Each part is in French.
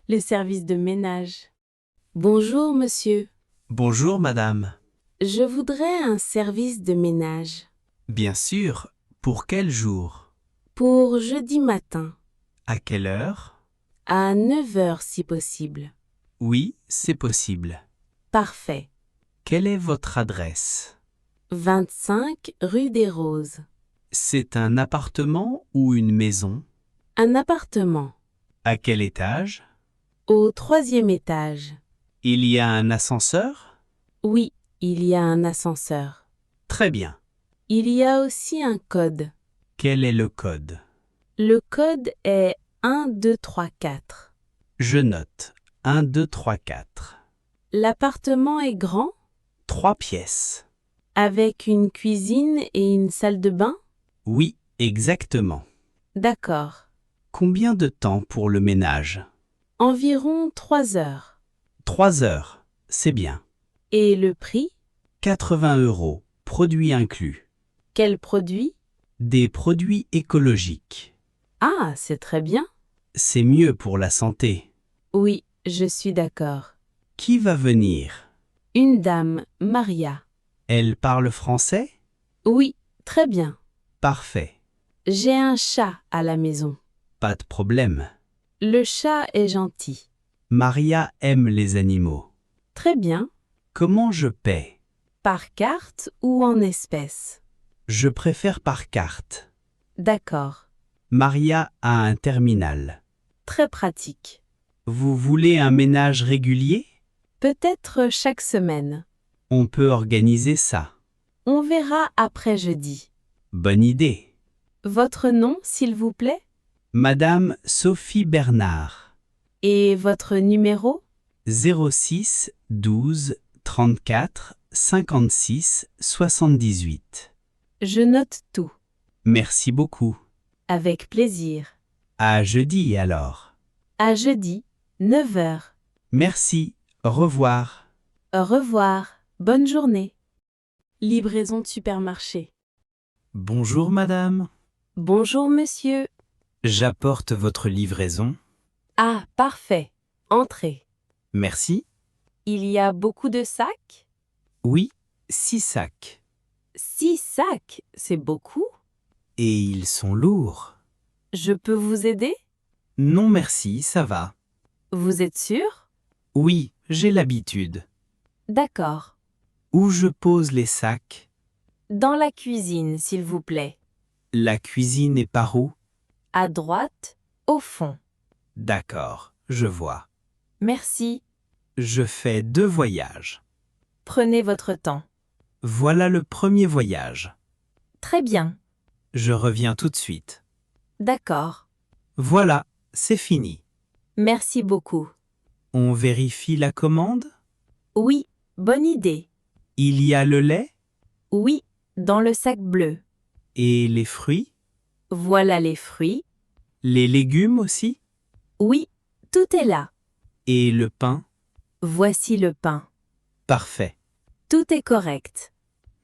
Le service de ménage. Bonjour, monsieur. Bonjour madame. Je voudrais un service de ménage. Bien sûr, pour quel jour? Pour jeudi matin, À quelle heure? à 9 heures si possible. Oui, c'est possible. Parfait. Quelle est votre adresse? 25 rue des Roses. C'est un appartement ou une maison? Un appartement. À quel étage? Au 3e étage. Il y a un ascenseur? Oui, il y a un ascenseur. Très bien. Il y a aussi un code. Quel est le code? Le code est 1, 2, 3, 4. Je note. 1, 2, 3, 4. L'appartement est grand, 3 pièces. avec une cuisine et une salle de bain? Oui, exactement. D'accord. Combien de temps pour le ménage? Environ 3 heures. 3 heures. C'est bien. Et le prix? 80 €, produits inclus. Quel produit? Des produits écologiques. Ah, c'est très bien. C'est mieux pour la santé. Oui, je suis d'accord. Qui va venir? Une dame, Maria. Elle parle français? Oui, très bien. Parfait. J'ai un chat à la maison. Pas de problème. Le chat est gentil. Maria aime les animaux. Très bien. Comment je paie? Par carte ou en espèces? Je préfère par carte. D'accord. Maria a un terminal. Très pratique. Vous voulez un ménage régulier? Peut-être chaque semaine. On peut organiser ça. On verra après jeudi. Bonne idée. Votre nom, s'il vous plaît? Madame Sophie Bernard. Et votre numéro? 06 12 34 56 78. Je note tout. Merci beaucoup. Avec plaisir. À jeudi alors. À jeudi, 9 heures. Merci. Au revoir. Au revoir. Bonne journée. Livraison de supermarché. Bonjour madame. Bonjour monsieur. J'apporte votre livraison. Ah, parfait. Entrez. Merci. Il y a beaucoup de sacs? Oui, 6 sacs. 6 sacs, c'est beaucoup. Et ils sont lourds. Je peux vous aider? Non merci, ça va. Vous êtes sûr? Oui, j'ai l'habitude. D'accord. Où je pose les sacs? Dans la cuisine, s'il vous plaît. La cuisine est par où? À droite, au fond. D'accord, je vois. Merci. Je fais 2 voyages. Prenez votre temps. Voilà le premier voyage. Très bien. Je reviens tout de suite. D'accord. Voilà, c'est fini. Merci beaucoup. On vérifie la commande? Oui, bonne idée. Il y a le lait Oui, dans le sac bleu. et les fruits? Voilà les fruits. Les légumes aussi? Oui, tout est là. Et le pain? Voici le pain. Parfait. Tout est correct.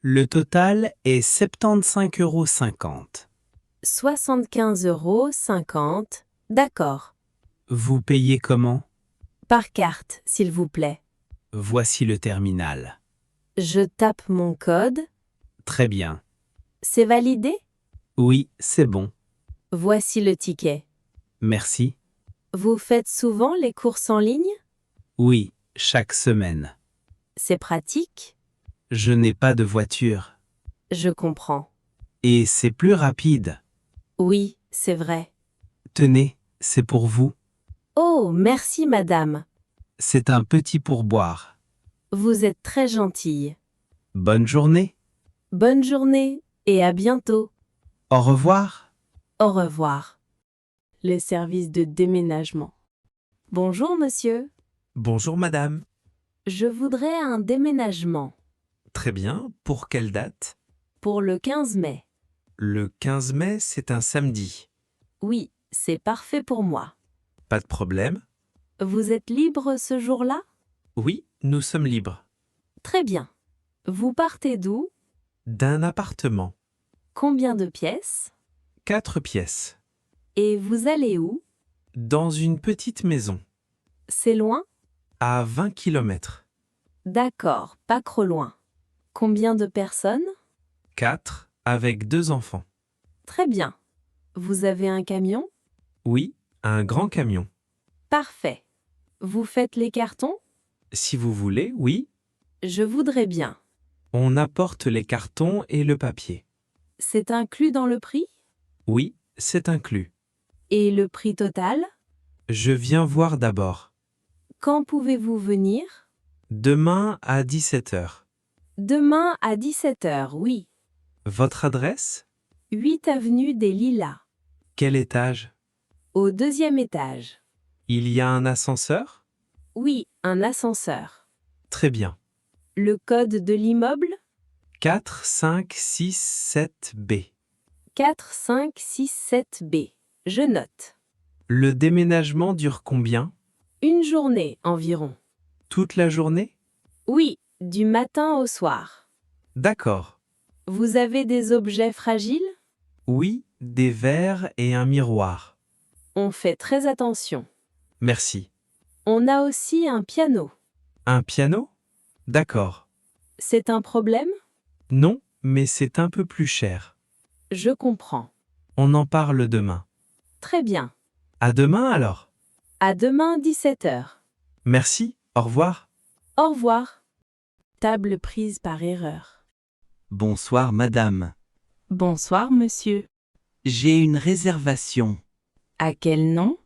Le total est 75,50 €. 75,50 €. D'accord. Vous payez comment? Par carte, s'il vous plaît. Voici le terminal. Je tape mon code. Très bien. C'est validé? Oui, c'est bon. Voici le ticket. Merci. Vous faites souvent les courses en ligne? Oui, chaque semaine. C'est pratique? Je n'ai pas de voiture. Je comprends. Et c'est plus rapide. Oui, c'est vrai. Tenez, c'est pour vous. Oh, merci madame. C'est un petit pourboire. Vous êtes très gentille. Bonne journée. Bonne journée et à bientôt. Au revoir. Au revoir. Le service de déménagement. Bonjour monsieur. Bonjour madame. Je voudrais un déménagement Très bien. Pour quelle date? pour le 15 mai. Le 15 mai, c'est un samedi. Oui, c'est parfait pour moi. Pas de problème. Vous êtes libre ce jour-là? Oui, nous sommes libres. Très bien. Vous partez d'où? D'un appartement. Combien de pièces? 4 pièces. Et vous allez où? Dans une petite maison. C'est loin? À 20 km. D'accord, pas trop loin. Combien de personnes? 4, avec 2 enfants. Très bien. Vous avez un camion? Oui, un grand camion. Parfait. Vous faites les cartons? Si vous voulez, oui. Je voudrais bien. On apporte les cartons et le papier. C'est inclus dans le prix? Oui, c'est inclus. Et le prix total? Je viens voir d'abord. Quand pouvez-vous venir? Demain à 17 heures. Demain à 17 heures, oui. Votre adresse? 8 avenue des Lilas, Quel étage? au 2e étage. Il y a un ascenseur? Oui, un ascenseur. Très bien. Le code de l'immeuble? 4, 5, 6, 7 B. 4567B. Je note. Le déménagement dure combien? Une journée environ. Toute la journée? Oui, du matin au soir. D'accord. Vous avez des objets fragiles? Oui, des verres et un miroir. On fait très attention. Merci. On a aussi un piano. Un piano? D'accord. C'est un problème? Non, mais c'est un peu plus cher. Je comprends. On en parle demain. Très bien. À demain alors. À demain 17 heures. Merci, au revoir. Au revoir. Table prise par erreur. Bonsoir madame. Bonsoir monsieur. J'ai une réservation À quel nom?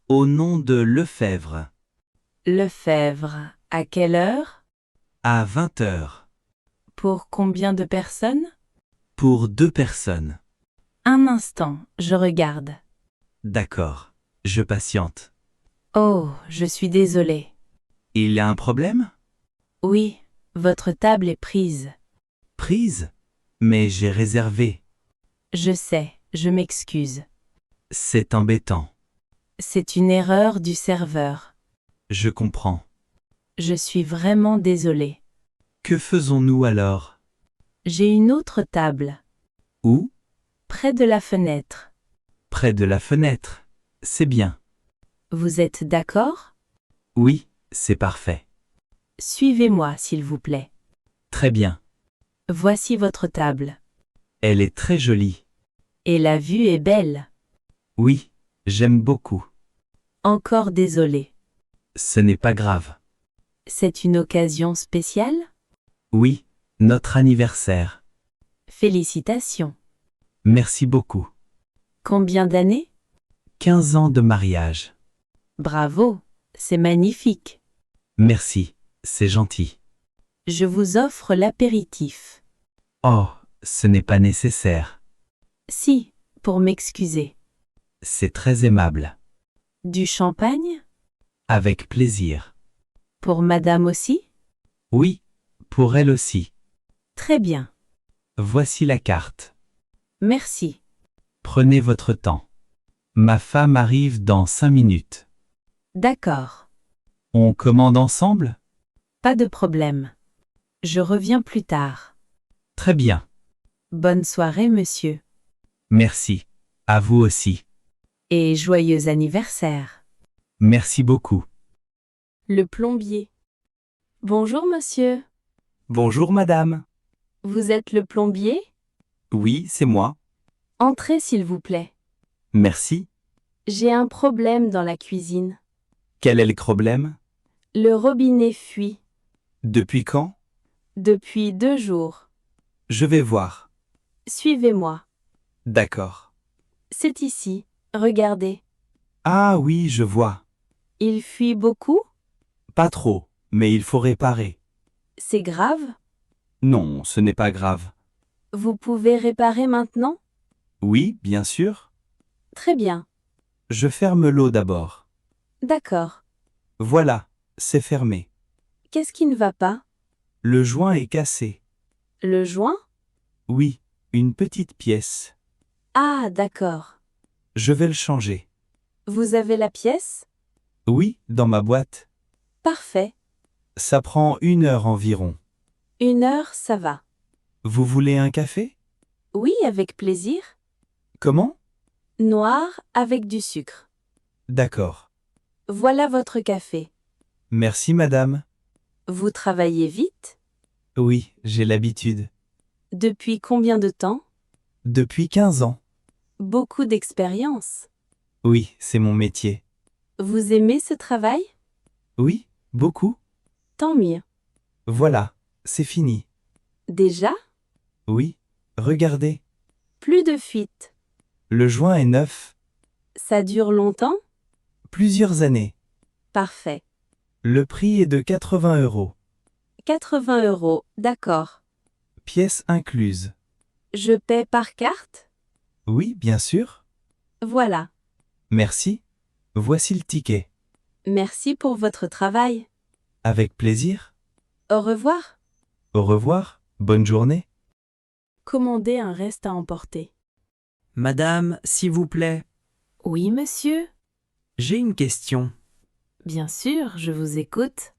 au nom de Lefebvre Lefebvre. À quelle heure? à 20 heures Pour combien de personnes? pour 2 personnes. Un instant, je regarde. D'accord. Je patiente. Oh, je suis désolée. Il y a un problème? Oui, votre table est prise. Prise? Mais j'ai réservé. Je sais, je m'excuse. C'est embêtant. C'est une erreur du serveur. Je comprends. Je suis vraiment désolée. Que faisons-nous alors? J'ai une autre table, Où? près de la fenêtre. Près de la fenêtre. C'est bien. Vous êtes d'accord? Oui, c'est parfait. Suivez-moi, s'il vous plaît. Très bien. Voici votre table. Elle est très jolie. Et la vue est belle. Oui, j'aime beaucoup. Encore désolée. Ce n'est pas grave. C'est une occasion spéciale? Oui, notre anniversaire. Félicitations. Merci beaucoup. Combien d'années? 15 ans de mariage. Bravo, c'est magnifique. Merci, c'est gentil. Je vous offre l'apéritif. Oh, ce n'est pas nécessaire. Si, pour m'excuser. C'est très aimable. Du champagne? Avec plaisir. Pour madame aussi? Oui, pour elle aussi. Très bien. Voici la carte. Merci. Prenez votre temps. Ma femme arrive dans 5 minutes. D'accord. On commande ensemble? Pas de problème. Je reviens plus tard. Très bien. Bonne soirée, monsieur. Merci. À vous aussi. Et joyeux anniversaire. Merci beaucoup. Le plombier. Bonjour, monsieur. Bonjour madame. Vous êtes le plombier? Oui, c'est moi. Entrez, s'il vous plaît. Merci. J'ai un problème dans la cuisine. Quel est le problème? Le robinet fuit. Depuis quand? Depuis 2 jours. Je vais voir. Suivez-moi. D'accord. C'est ici. Regardez. Ah oui, je vois. Il fuit beaucoup? Pas trop, mais il faut réparer. C'est grave? Non, ce n'est pas grave. Vous pouvez réparer maintenant? Oui, bien sûr. Très bien. Je ferme l'eau d'abord. D'accord. Voilà, c'est fermé. Qu'est-ce qui ne va pas? Le joint est cassé. Le joint? Oui, une petite pièce. Ah, d'accord. Je vais le changer. Vous avez la pièce? Oui, dans ma boîte. Parfait. Ça prend 1 heure environ. 1 heure, ça va. Vous voulez un café? Oui, avec plaisir. Comment? Noir avec du sucre. D'accord. Voilà votre café. Merci madame. Vous travaillez vite? Oui, j'ai l'habitude. Depuis combien de temps? Depuis 15 ans. Beaucoup d'expérience. Oui, c'est mon métier. Vous aimez ce travail? Oui, beaucoup. Tant mieux. Voilà, c'est fini. Déjà? Oui, regardez. Plus de fuites. Le joint est neuf. Ça dure longtemps? Plusieurs années. Parfait. Le prix est de 80 €. 80 euros, d'accord. Pièces incluses. Je paie par carte? Oui, bien sûr. Voilà. Merci. Voici le ticket. Merci pour votre travail. Avec plaisir. Au revoir. Au revoir. Bonne journée. Commandez un reste à emporter. Madame, s'il vous plaît, Oui, monsieur. j'ai une question. Bien sûr, je vous écoute.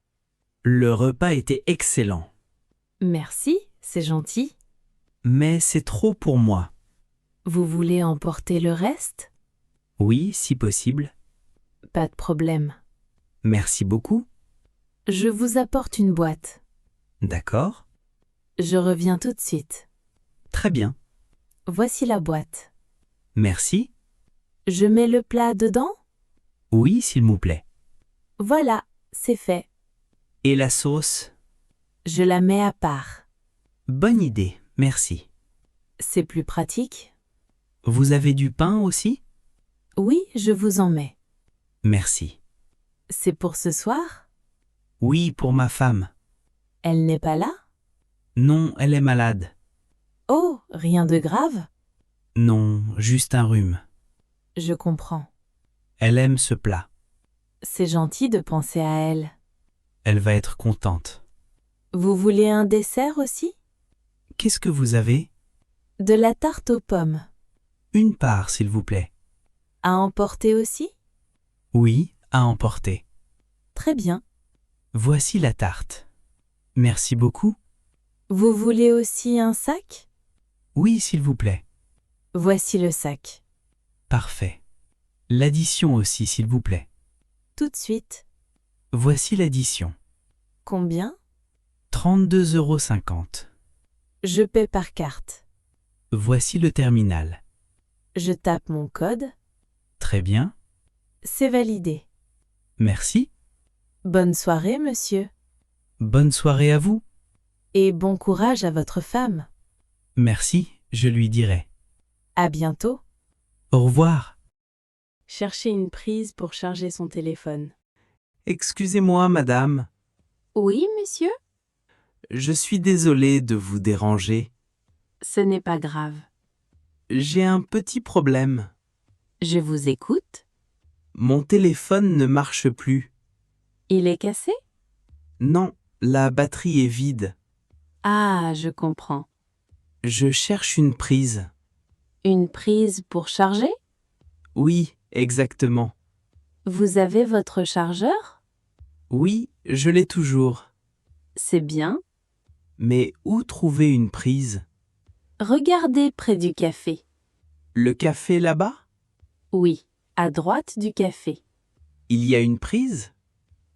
Le repas était excellent, Merci, c'est gentil. mais c'est trop pour moi. Vous voulez emporter le reste? Oui, si possible. Pas de problème. Merci beaucoup. Je vous apporte une boîte. D'accord. Je reviens tout de suite. Très bien. Voici la boîte. Merci. Je mets le plat dedans? Oui, s'il vous plaît. Voilà, c'est fait. Et la sauce? Je la mets à part. Bonne idée, merci. C'est plus pratique? Vous avez du pain aussi? Oui, je vous en mets. Merci. C'est pour ce soir? Oui, pour ma femme. Elle n'est pas là? Non, elle est malade. Oh, rien de grave? Non, juste un rhume. Je comprends. Elle aime ce plat. C'est gentil de penser à elle. Elle va être contente. Vous voulez un dessert aussi? Qu'est-ce que vous avez? De la tarte aux pommes. Une part, s'il vous plaît. À emporter aussi? Oui, à emporter. Très bien. Voici la tarte. Merci beaucoup. Vous voulez aussi un sac? Oui, s'il vous plaît. Voici le sac. Parfait. L'addition aussi, s'il vous plaît. Tout de suite. Voici l'addition. Combien? 32,50 €. Je paie par carte. Voici le terminal. Je tape mon code. Très bien. C'est validé. Merci. Bonne soirée, monsieur. Bonne soirée à vous. Et bon courage à votre femme. Merci, je lui dirai. À bientôt. Au revoir. Cherchez une prise pour charger son téléphone. Excusez-moi, madame. Oui, monsieur? Je suis désolé de vous déranger. Ce n'est pas grave. J'ai un petit problème. Je vous écoute. Mon téléphone ne marche plus. Il est cassé? Non, la batterie est vide. Ah, je comprends. Je cherche une prise. Une prise pour charger? Oui, exactement. Vous avez votre chargeur? Oui, je l'ai toujours. C'est bien. Mais où trouver une prise? Regardez près du café. Le café là-bas? Oui, à droite du café. Il y a une prise?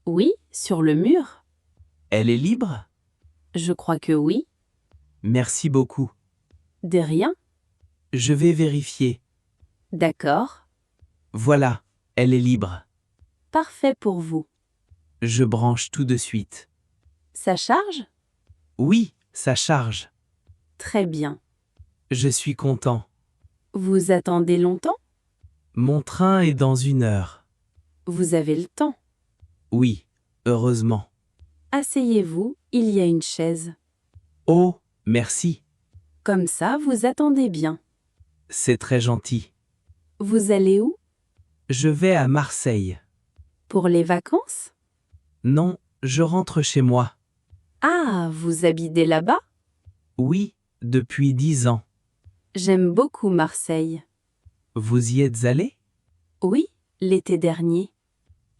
Oui, sur le mur. Elle est libre? Je crois que oui. Merci beaucoup. De rien. Je vais vérifier. D'accord. Voilà, elle est libre. Parfait pour vous. Je branche tout de suite. Ça charge? Oui, ça charge. Très bien. Je suis content. Vous attendez longtemps? Mon train est dans 1 heure. Vous avez le temps. Oui, heureusement. Asseyez-vous, il y a une chaise. Oh, merci. Comme ça, vous attendez bien. C'est très gentil. Vous allez où? Je vais à Marseille. Pour les vacances? Non, je rentre chez moi. Ah, vous habitez là-bas? Oui, depuis 10 ans. J'aime beaucoup Marseille. Vous y êtes allé? Oui, l'été dernier.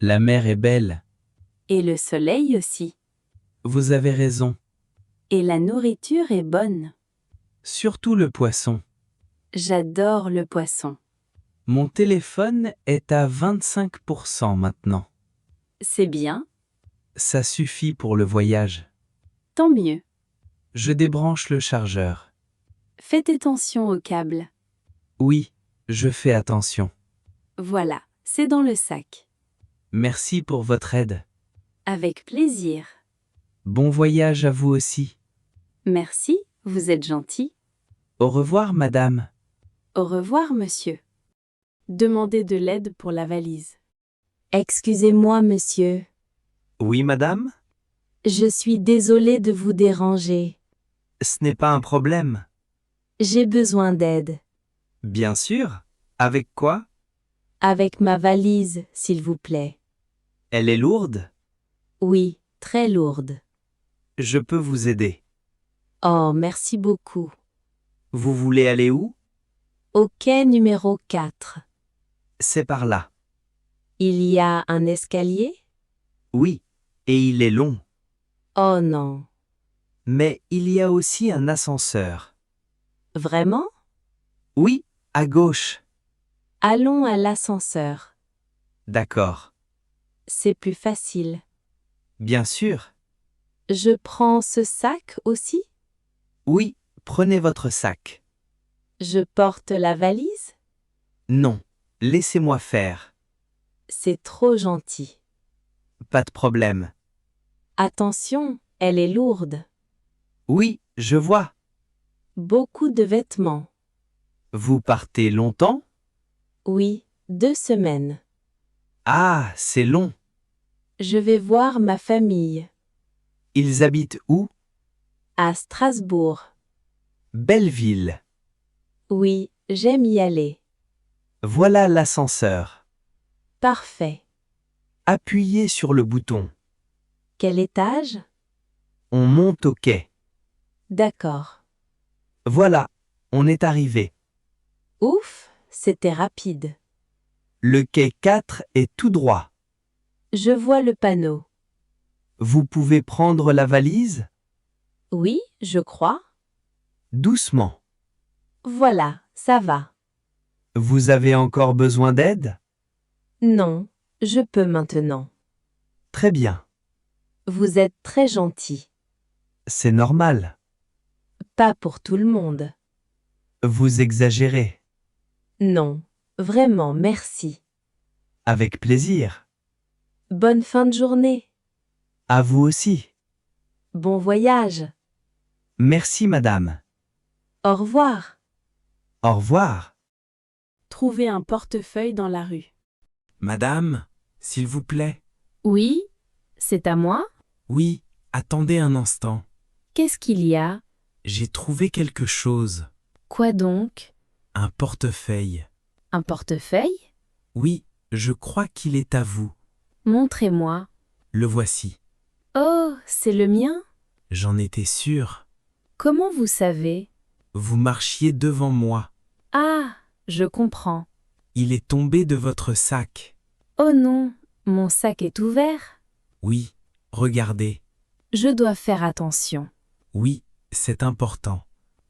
La mer est belle. Et le soleil aussi. Vous avez raison. Et la nourriture est bonne. Surtout le poisson. J'adore le poisson. Mon téléphone est à 25% maintenant. C'est bien, Ça suffit pour le voyage. tant mieux. Je débranche le chargeur. Faites attention au câble. Oui, je fais attention. Voilà, c'est dans le sac. Merci pour votre aide. Avec plaisir. Bon voyage à vous aussi. Merci, vous êtes gentil. Au revoir, madame. Au revoir, monsieur. Demandez de l'aide pour la valise. Excusez-moi, monsieur. Oui, madame? Je suis désolée de vous déranger. Ce n'est pas un problème. J'ai besoin d'aide. Bien sûr. Avec quoi? Avec ma valise, s'il vous plaît. Elle est lourde? Oui, très lourde. Je peux vous aider. Oh, merci beaucoup. Vous voulez aller où? Au quai numéro 4. C'est par là. Il y a un escalier? Oui, et il est long. Oh non. Mais il y a aussi un ascenseur. Vraiment? Oui, à gauche. Allons à l'ascenseur. D'accord. C'est plus facile. Bien sûr. Je prends ce sac aussi? Oui, prenez votre sac. Je porte la valise? Non, laissez-moi faire. C'est trop gentil. Pas de problème. Attention, elle est lourde. Oui, je vois. Beaucoup de vêtements. Vous partez longtemps? Oui, 2 semaines. Ah, c'est long. Je vais voir ma famille. Ils habitent où? À Strasbourg. Belle ville. Oui, j'aime y aller. Voilà l'ascenseur. Parfait. Appuyez sur le bouton. Quel étage? On monte au quai. D'accord. Voilà, on est arrivé. Ouf, c'était rapide. Le quai 4 est tout droit. Je vois le panneau. Vous pouvez prendre la valise? Oui, je crois. Doucement. Voilà, ça va. Vous avez encore besoin d'aide? Non, je peux maintenant. Très bien. Vous êtes très gentil. C'est normal. Pas pour tout le monde. Vous exagérez. Non, vraiment merci. Avec plaisir. Bonne fin de journée. À vous aussi. Bon voyage. Merci, madame. Au revoir. Au revoir. Trouver un portefeuille dans la rue. Madame, s'il vous plaît. Oui, c'est à moi? Oui, attendez un instant. Qu'est-ce qu'il y a? J'ai trouvé quelque chose. Quoi donc? Un portefeuille. Un portefeuille? Oui, je crois qu'il est à vous. Montrez-moi. Le voici. Oh, c'est le mien? J'en étais sûr. Comment vous savez? Vous marchiez devant moi. Ah, je comprends. Il est tombé de votre sac. Oh non, mon sac est ouvert. Oui, regardez. Je dois faire attention. Oui, c'est important.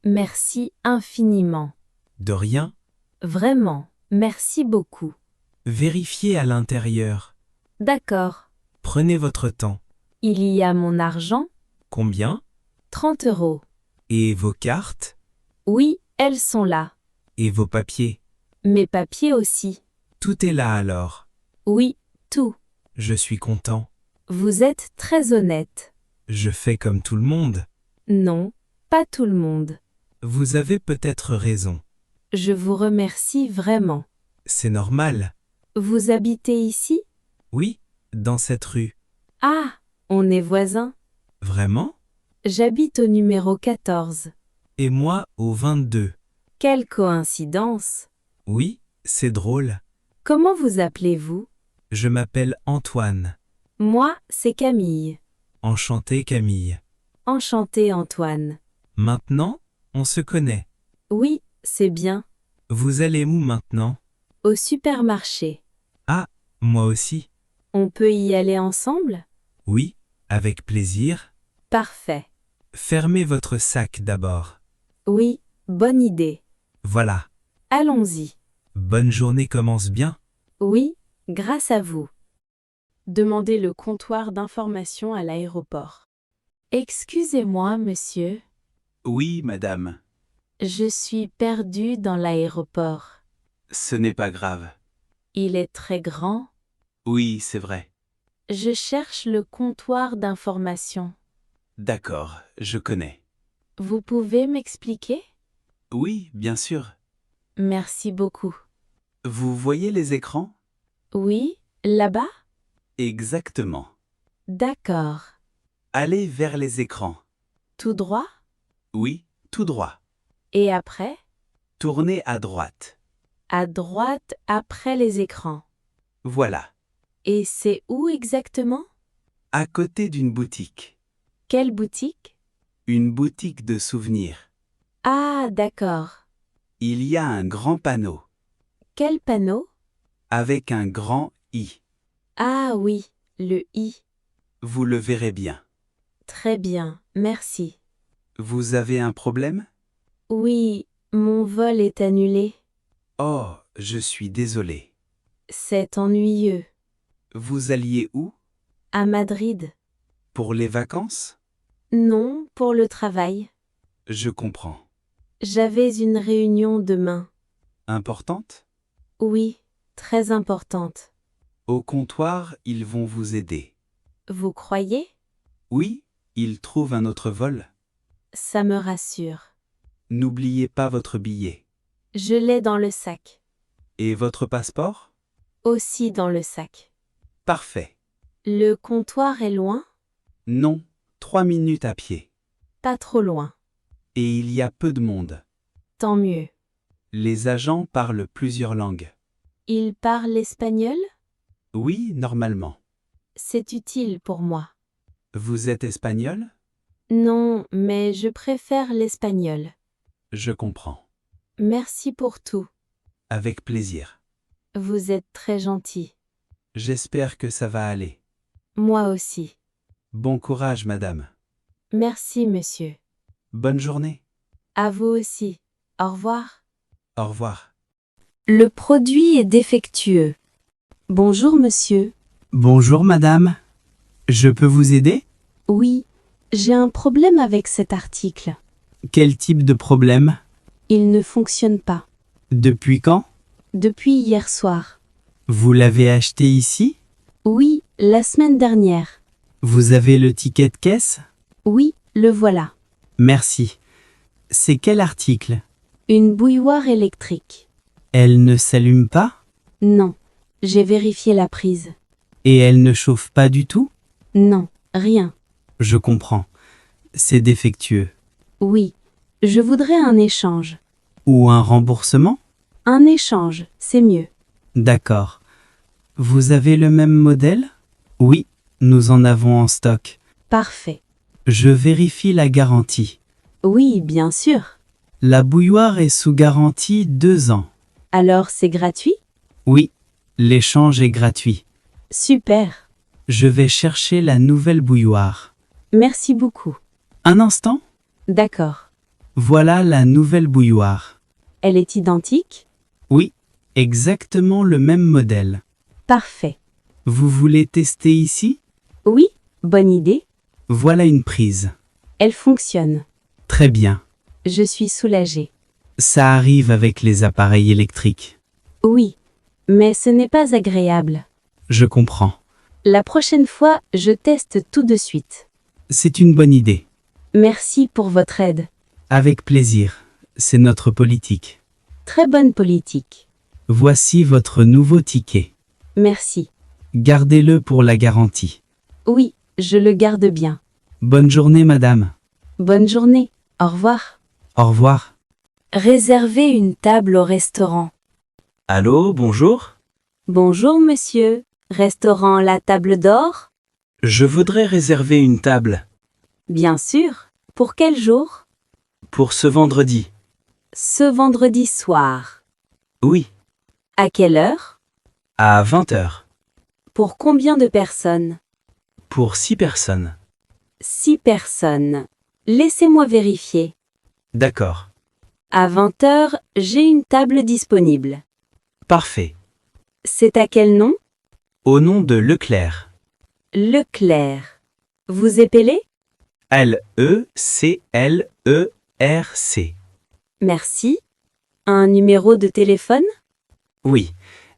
Merci infiniment. De rien. Vraiment, merci beaucoup. Vérifiez à l'intérieur. D'accord. Prenez votre temps. Il y a mon argent? Combien? 30 euros. Et vos cartes? Oui, elles sont là. Et vos papiers? Mes papiers aussi. Tout est là alors. Oui, tout. Je suis content. Vous êtes très honnête. Je fais comme tout le monde. Non, pas tout le monde. Vous avez peut-être raison. Je vous remercie vraiment. C'est normal. Vous habitez ici? Oui, dans cette rue. Ah, on est voisins. Vraiment? J'habite au numéro 14. Et moi au 22. Quelle coïncidence. Oui, c'est drôle. Comment vous appelez-vous? Je m'appelle Antoine. Moi, c'est Camille. Enchanté Camille. Enchantée Antoine. Maintenant, on se connaît. Oui, c'est bien. Vous allez où maintenant? Au supermarché. Ah, moi aussi. On peut y aller ensemble? Oui, avec plaisir. Parfait. Fermez votre sac d'abord. Oui, bonne idée. Voilà. Allons-y. Bonne journée commence bien. Oui, grâce à vous. Demandez le comptoir d'information à l'aéroport. Excusez-moi, monsieur. Oui, madame. Je suis perdu dans l'aéroport. Ce n'est pas grave. Il est très grand. Oui, c'est vrai. Je cherche le comptoir d'information. D'accord, je connais. Vous pouvez m'expliquer? Oui, bien sûr. Merci beaucoup. Vous voyez les écrans? Oui, là-bas? Exactement. D'accord. Allez vers les écrans. Tout droit? Oui, tout droit. Et après? Tournez à droite. À droite après les écrans. Voilà. Et c'est où exactement? À côté d'une boutique. Quelle boutique? Une boutique de souvenirs. Ah, d'accord. Il y a un grand panneau. Quel panneau? Avec un grand I. Ah oui, le I. Vous le verrez bien. Très bien, merci. Vous avez un problème? Oui, mon vol est annulé. Oh, je suis désolé. C'est ennuyeux. Vous alliez où? À Madrid? Pour les vacances? Non, pour le travail. Je comprends. J'avais une réunion demain. Importante? Oui, très importante. Au comptoir, ils vont vous aider. Vous croyez? Oui, ils trouvent un autre vol. Ça me rassure. N'oubliez pas votre billet. Je l'ai dans le sac. Et votre passeport? Aussi dans le sac. Parfait. Le comptoir est loin? Non, 3 minutes à pied. Pas trop loin. Et il y a peu de monde. Tant mieux. Les agents parlent plusieurs langues. Il parle espagnol? Oui, normalement. C'est utile pour moi. Vous êtes espagnol? Non, mais je préfère l'espagnol. Je comprends. Merci pour tout. Avec plaisir. Vous êtes très gentil. J'espère que ça va aller. Moi aussi. Bon courage, madame. Merci, monsieur. Bonne journée. À vous aussi. Au revoir. Au revoir. Le produit est défectueux. Bonjour, monsieur. Bonjour, madame. Je peux vous aider? Oui, j'ai un problème avec cet article. Quel type de problème? Il ne fonctionne pas. Depuis quand? Depuis hier soir. Vous l'avez acheté ici? Oui, la semaine dernière. Vous avez le ticket de caisse? Oui, le voilà. Merci. C'est quel article? Une bouilloire électrique. Elle ne s'allume pas? Non. J'ai vérifié la prise. Et elle ne chauffe pas du tout? Non, rien. Je comprends. C'est défectueux. Oui. Je voudrais un échange. Ou un remboursement? Un échange, c'est mieux. D'accord. Vous avez le même modèle? Oui, nous en avons en stock. Parfait. Je vérifie la garantie. Oui, bien sûr. La bouilloire est sous garantie 2 ans. Alors c'est gratuit? Oui, l'échange est gratuit. Super. Je vais chercher la nouvelle bouilloire. Merci beaucoup. Un instant? D'accord. Voilà la nouvelle bouilloire. Elle est identique? Oui, exactement le même modèle. Parfait. Vous voulez tester ici? Oui, bonne idée. Voilà une prise. Elle fonctionne. Très bien. Je suis soulagée. Ça arrive avec les appareils électriques. Oui, mais ce n'est pas agréable. Je comprends. La prochaine fois, je teste tout de suite. C'est une bonne idée. Merci pour votre aide. Avec plaisir. C'est notre politique. Très bonne politique. Voici votre nouveau ticket. Merci. Gardez-le pour la garantie. Oui, je le garde bien. Bonne journée, madame. Bonne journée. Au revoir. Au revoir. Réservez une table au restaurant. Allô, bonjour. Bonjour, monsieur. Restaurant La Table d'Or? Je voudrais réserver une table. Bien sûr. Pour quel jour? Pour ce vendredi. Ce vendredi soir. Oui. À quelle heure? À 20h. Pour combien de personnes? Pour 6 personnes. 6 personnes. Laissez-moi vérifier. D'accord. À 20h, j'ai une table disponible. Parfait. C'est à quel nom? Au nom de Leclerc. Leclerc. Vous épellez? Leclerc. Merci. Un numéro de téléphone? Oui,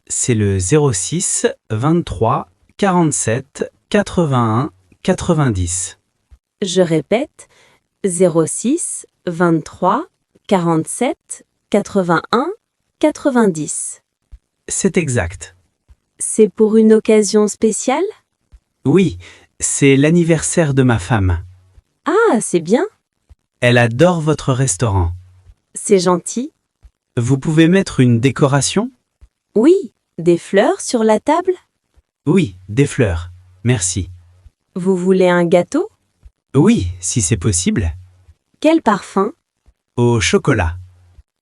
c'est le 06 23 47 81 90. Je répète, 06 23 47 81 90. C'est exact. C'est pour une occasion spéciale? Oui, c'est l'anniversaire de ma femme. Ah, c'est bien. Elle adore votre restaurant. C'est gentil. Vous pouvez mettre une décoration? Oui, des fleurs sur la table? Oui, des fleurs. Merci. Vous voulez un gâteau? Oui, si c'est possible. Quel parfum? Au chocolat.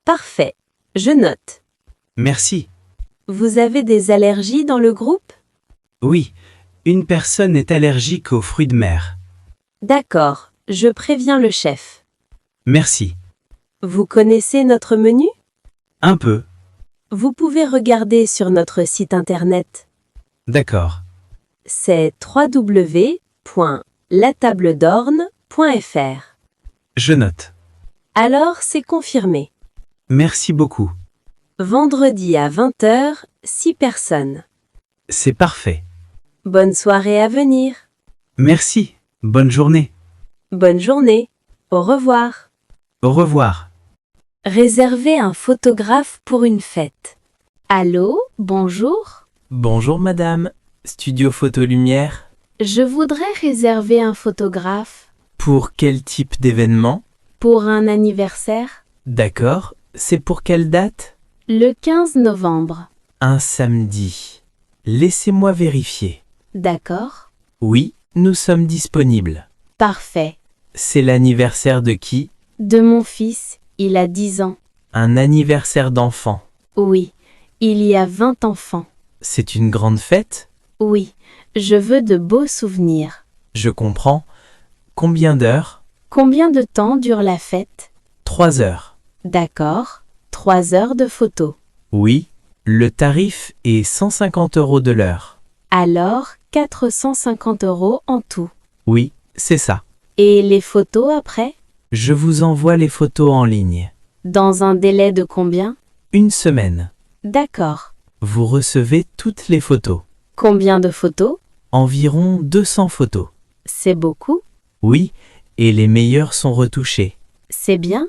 Parfait. Je note. Merci. Vous avez des allergies dans le groupe? Oui, une personne est allergique aux fruits de mer. D'accord, je préviens le chef. Merci. Vous connaissez notre menu? Un peu. Vous pouvez regarder sur notre site internet. D'accord. C'est www.latabledorne.fr. Je note. Alors, c'est confirmé. Merci beaucoup. Vendredi à 20h, 6 personnes. C'est parfait. Bonne soirée à venir. Merci. Bonne journée. Bonne journée. Au revoir. Au revoir. Réservez un photographe pour une fête. Allô, bonjour. Bonjour madame, Studio Photo Lumière. Je voudrais réserver un photographe Pour quel type d'événement? pour un anniversaire D'accord, c'est pour quelle date? le 15 novembre. Un samedi. Laissez-moi vérifier. D'accord. Oui, nous sommes disponibles. Parfait. C'est l'anniversaire de qui? De mon fils, il a 10 ans. Un anniversaire d'enfant. Oui, il y a 20 enfants. C'est une grande fête? Oui, je veux de beaux souvenirs. Je comprends. Combien d'heures? Combien de temps dure la fête? 3 heures. D'accord. 3 heures de photos. Oui, le tarif est 150 € de l'heure. Alors, 450 € en tout. Oui, c'est ça. Et les photos après? Je vous envoie les photos en ligne. Dans un délai de combien? 1 semaine. D'accord. Vous recevez toutes les photos. Combien de photos? Environ 200 photos. C'est beaucoup? Oui, et les meilleures sont retouchées. C'est bien.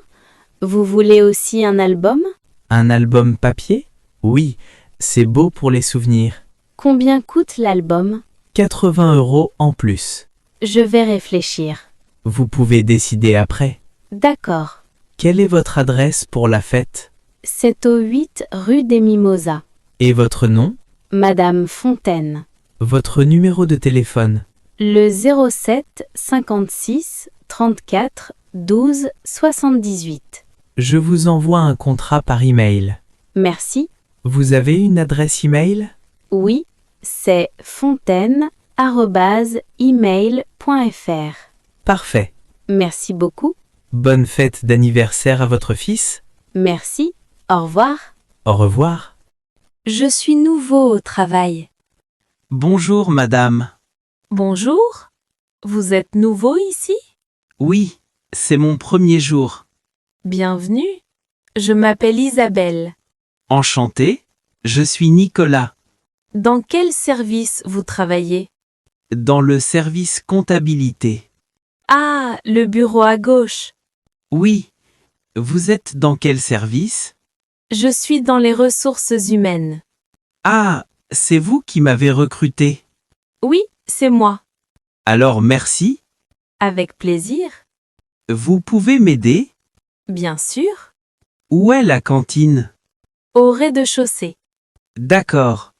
Vous voulez aussi un album? Un album papier? Oui, c'est beau pour les souvenirs. Combien coûte l'album? 80 € en plus. Je vais réfléchir. Vous pouvez décider après. D'accord. Quelle est votre adresse pour la fête? C'est au 8 rue des Mimosas. Et votre nom? Madame Fontaine. Votre numéro de téléphone? Le 07 56 34 12 78. Je vous envoie un contrat par email. Merci. Vous avez une adresse email? Oui, c'est fontaine@email.fr. Parfait. Merci beaucoup. Bonne fête d'anniversaire à votre fils. Merci. Au revoir. Au revoir. Je suis nouveau au travail. Bonjour, madame. Bonjour. Vous êtes nouveau ici? Oui, c'est mon premier jour. Bienvenue. Je m'appelle Isabelle. Enchanté, je suis Nicolas. Dans quel service vous travaillez? Dans le service comptabilité. Ah, le bureau à gauche. Oui. Vous êtes dans quel service? Je suis dans les ressources humaines. Ah, c'est vous qui m'avez recruté. Oui, c'est moi. Alors merci. Avec plaisir. Vous pouvez m'aider? Bien sûr. Où est la cantine? Au rez-de-chaussée. D'accord.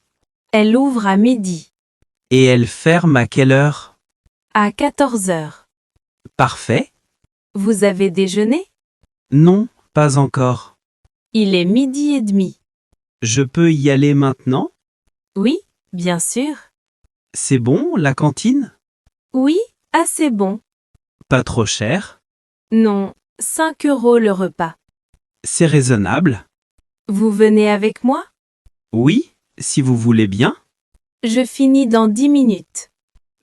Elle ouvre à midi. Et elle ferme à quelle heure? À 14 heures. Parfait. Vous avez déjeuné? Non, pas encore. Il est 12h30. Je peux y aller maintenant? Oui, bien sûr. C'est bon, la cantine? Oui, assez bon. Pas trop cher? Non, 5 € le repas. C'est raisonnable? Vous venez avec moi? Oui, si vous voulez bien. Je finis dans 10 minutes.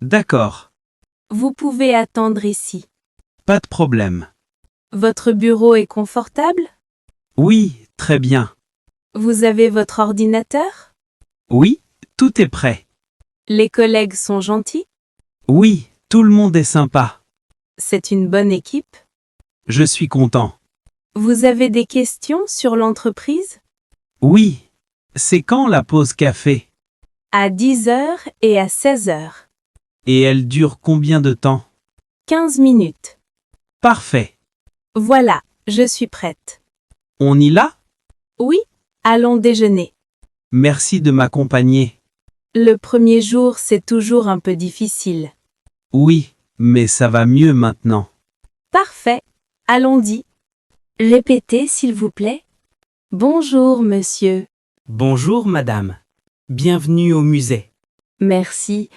D'accord. Vous pouvez attendre ici. Pas de problème. Votre bureau est confortable? Oui, très bien. Vous avez votre ordinateur? Oui, tout est prêt. Les collègues sont gentils? Oui, tout le monde est sympa. C'est une bonne équipe? Je suis content. Vous avez des questions sur l'entreprise? Oui. C'est quand la pause café? À 10 heures et à 16 heures. Et elle dure combien de temps? 15 minutes. Parfait. Voilà, je suis prête. On y va? Oui, allons déjeuner. Merci de m'accompagner. Le premier jour, c'est toujours un peu difficile. Oui, mais ça va mieux maintenant. Parfait, allons-y. Répétez, s'il vous plaît. Bonjour, monsieur. Bonjour, madame. Bienvenue au musée. Merci.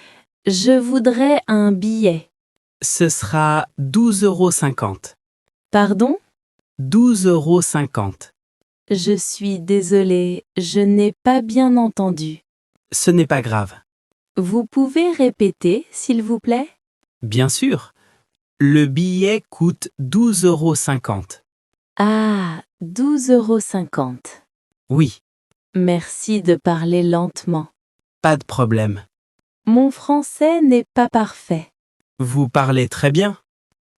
Je voudrais un billet. Ce sera 12,50 €. Pardon? 12,50 €. Je suis désolée, je n'ai pas bien entendu. Ce n'est pas grave. Vous pouvez répéter, s'il vous plaît? Bien sûr. Le billet coûte 12,50 €. Ah, 12,50 €. Oui, Merci de parler lentement. pas de problème. Mon français n'est pas parfait. Vous parlez très bien.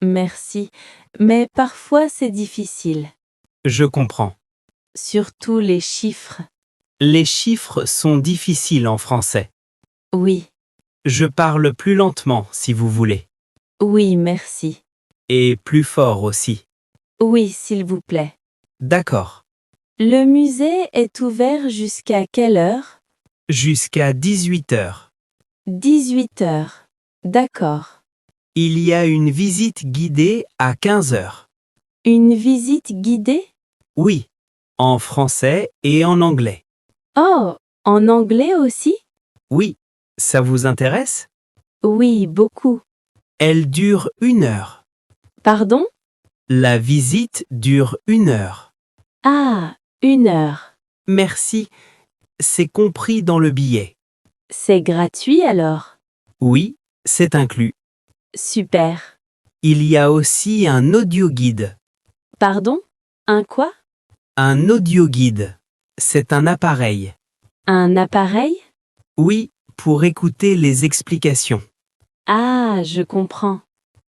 Merci, mais parfois c'est difficile. Je comprends. Surtout les chiffres. Les chiffres sont difficiles en français. Oui, Je parle plus lentement si vous voulez. oui, merci. Et plus fort aussi. Oui, s'il vous plaît. D'accord. Le musée est ouvert jusqu'à quelle heure? Jusqu'à 18 h. 18 heures. D'accord. Il y a une visite guidée à 15 h. Une visite guidée? Oui, en français et en anglais. Oh, en anglais aussi? Oui, ça vous intéresse? Oui, beaucoup. Elle dure 1 heure. Pardon? La visite dure 1 heure. Ah, 1 heure. Merci, c'est compris dans le billet. C'est gratuit alors? Oui, c'est inclus. Super. Il y a aussi un audio guide. Pardon? Un quoi? Un audio guide. C'est un appareil. Un appareil? Oui, pour écouter les explications. Ah, je comprends.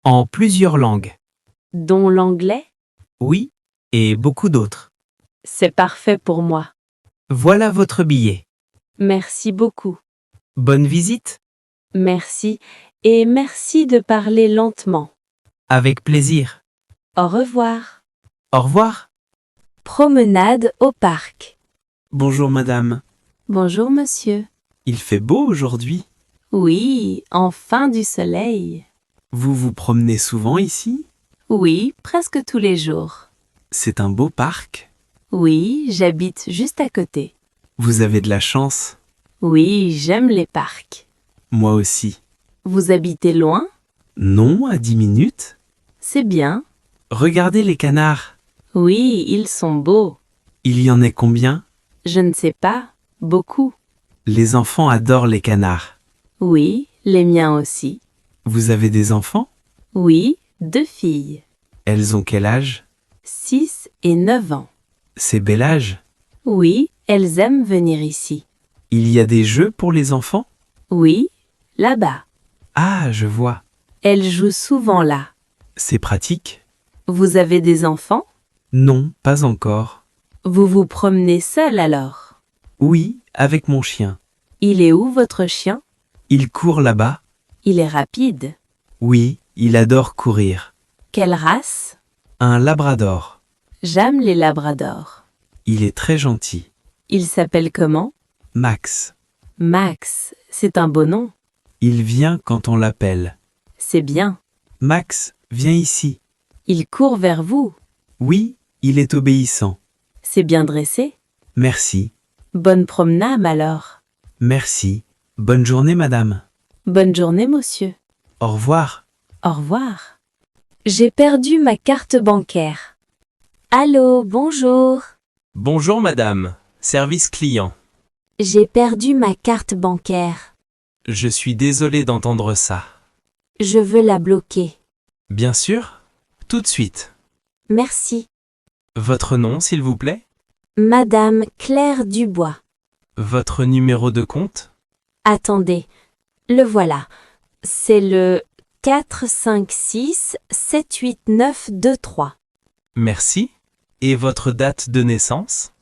En plusieurs langues. Dont l'anglais? Oui, et beaucoup d'autres. C'est parfait pour moi. Voilà votre billet. Merci beaucoup. Bonne visite. Merci, et merci de parler lentement. Avec plaisir. Au revoir. Au revoir. Promenade au parc. Bonjour madame. Bonjour monsieur. Il fait beau aujourd'hui. Oui, enfin du soleil. Vous vous promenez souvent ici? Oui, presque tous les jours. C'est un beau parc. Oui, j'habite juste à côté. Vous avez de la chance. Oui, j'aime les parcs. Moi aussi. Vous habitez loin? Non, à 10 minutes. C'est bien. Regardez les canards. Oui, ils sont beaux. Il y en a combien? Je ne sais pas. Beaucoup. Les enfants adorent les canards. Oui, les miens aussi. Vous avez des enfants? Oui, 2 filles. Elles ont quel âge? 6 et 9 ans. C'est bel âge. Oui, elles aiment venir ici. Il y a des jeux pour les enfants? Oui, là-bas. Ah, je vois. Elles jouent souvent là. C'est pratique? Vous avez des enfants? Non, pas encore. Vous vous promenez seul alors? Oui, avec mon chien. Il est où votre chien? Il court là-bas? Il est rapide. Oui, il adore courir. Quelle race? Un labrador. J'aime les labradors. Il est très gentil. Il s'appelle comment? Max. Max, c'est un beau nom. Il vient quand on l'appelle. C'est bien. Max, viens ici. Il court vers vous. Oui, il est obéissant. C'est bien dressé. Merci. Bonne promenade alors. Merci. Bonne journée, madame. Bonne journée, monsieur. Au revoir. Au revoir. J'ai perdu ma carte bancaire. Allô, bonjour. Bonjour madame, service client. J'ai perdu ma carte bancaire. Je suis désolé d'entendre ça. Je veux la bloquer. Bien sûr, tout de suite. Merci. Votre nom, s'il vous plaît? Madame Claire Dubois. Votre numéro de compte? Attendez, le voilà. C'est le 456-78923. Merci. Et votre date de naissance?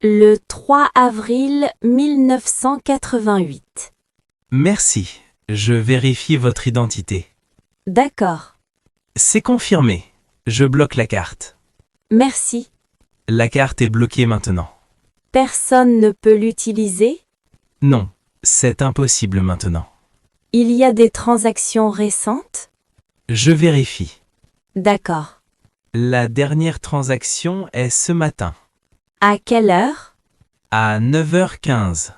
Le 3 avril 1988. Merci. Je vérifie votre identité. D'accord. C'est confirmé. Je bloque la carte. Merci. La carte est bloquée maintenant. Personne ne peut l'utiliser? Non, c'est impossible maintenant. Il y a des transactions récentes? Je vérifie. D'accord. La dernière transaction est ce matin, À quelle heure? à 9h15.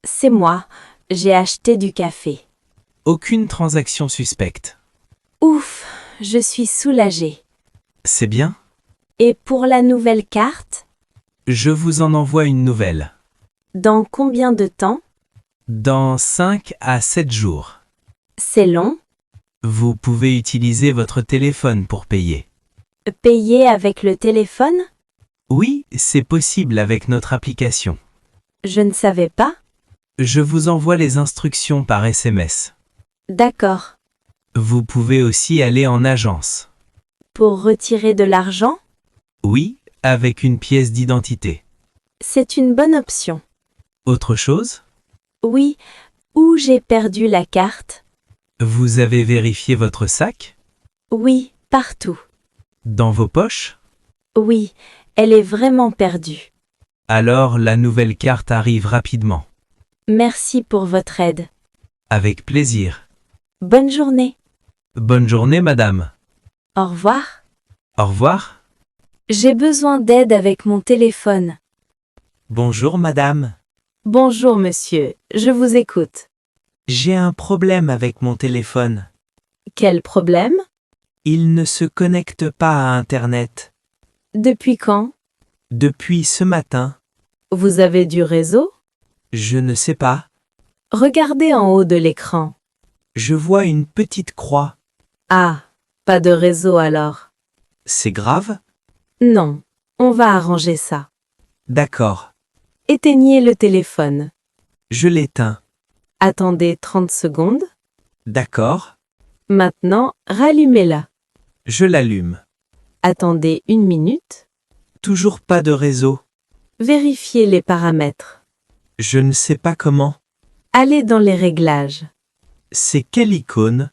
C'est moi. J'ai acheté du café. Aucune transaction suspecte. Ouf, je suis soulagée. C'est bien? Et pour la nouvelle carte? Je vous en envoie une nouvelle. Dans combien de temps? Dans 5 à 7 jours. C'est long? Vous pouvez utiliser votre téléphone pour payer. Payer avec le téléphone? Oui, c'est possible avec notre application. Je ne savais pas. Je vous envoie les instructions par SMS. D'accord. Vous pouvez aussi aller en agence. Pour retirer de l'argent? Oui, avec une pièce d'identité. C'est une bonne option. Autre chose? Oui. Où j'ai perdu la carte? Vous avez vérifié votre sac? Oui, partout. Dans vos poches? Oui, elle est vraiment perdue. Alors la nouvelle carte arrive rapidement. Merci pour votre aide. Avec plaisir. Bonne journée. Bonne journée, madame. Au revoir. Au revoir. J'ai besoin d'aide avec mon téléphone. Bonjour madame. Bonjour monsieur, je vous écoute. J'ai un problème avec mon téléphone. Quel problème? Il ne se connecte pas à Internet. Depuis quand? Depuis ce matin. Vous avez du réseau? Je ne sais pas. Regardez en haut de l'écran. Je vois une petite croix. Ah, pas de réseau alors. C'est grave? Non, on va arranger ça. D'accord. Éteignez le téléphone. Je l'éteins. Attendez 30 secondes. D'accord. Maintenant, rallumez-la. Je l'allume. Attendez 1 minute. Toujours pas de réseau. Vérifiez les paramètres. Je ne sais pas comment. Allez dans les réglages. C'est quelle icône?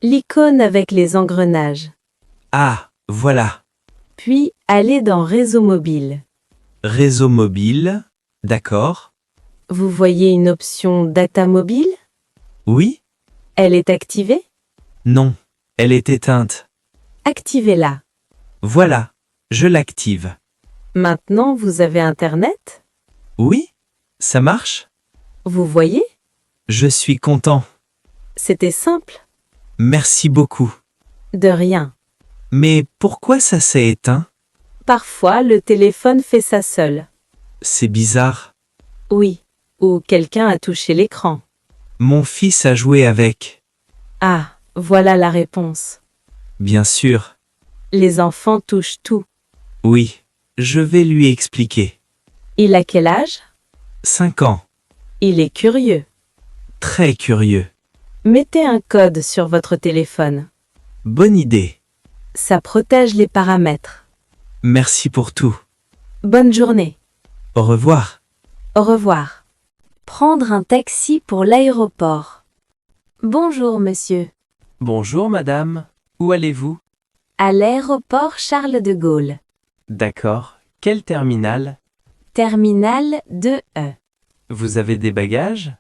L'icône avec les engrenages. Ah, voilà. Puis, allez dans Réseau mobile. Réseau mobile. D'accord. Vous voyez une option Data mobile? Oui? Elle est activée? Non. Elle est éteinte. Activez-la. Voilà. Je l'active. Maintenant, vous avez Internet? Oui? Ça marche? Vous voyez? Je suis content. C'était simple. Merci beaucoup. De rien. Mais pourquoi ça s'est éteint? Parfois, le téléphone fait ça seul. C'est bizarre. Oui. Ou quelqu'un a touché l'écran. Mon fils a joué avec. Ah, voilà la réponse. Bien sûr. Les enfants touchent tout. Oui. Je vais lui expliquer. Il a quel âge? 5 ans. Il est curieux. Très curieux. Mettez un code sur votre téléphone. Bonne idée. Ça protège les paramètres. Merci pour tout. Bonne journée. Au revoir. Au revoir. Prendre un taxi pour l'aéroport. Bonjour monsieur. Bonjour, madame. Où allez-vous? À l'aéroport Charles de Gaulle. D'accord. Quel terminal? Terminal 2E. Vous avez des bagages?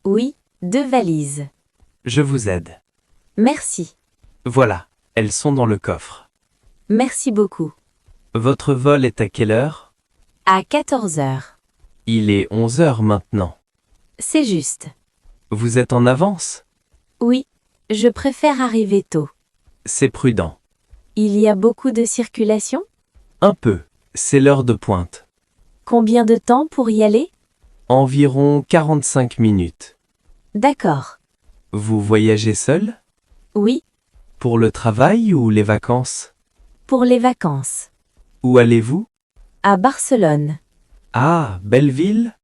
Oui, 2 valises. Je vous aide. Merci. Voilà, elles sont dans le coffre. Merci beaucoup. Votre vol est à quelle heure? À 14 heures. Il est 11h maintenant. C'est juste. Vous êtes en avance? Oui, je préfère arriver tôt. C'est prudent. Il y a beaucoup de circulation? Un peu. C'est l'heure de pointe. Combien de temps pour y aller? Environ 45 minutes. D'accord. Vous voyagez seul? Oui, Pour le travail ou les vacances? pour les vacances. Où allez-vous? À Barcelone. Ah, belle ville?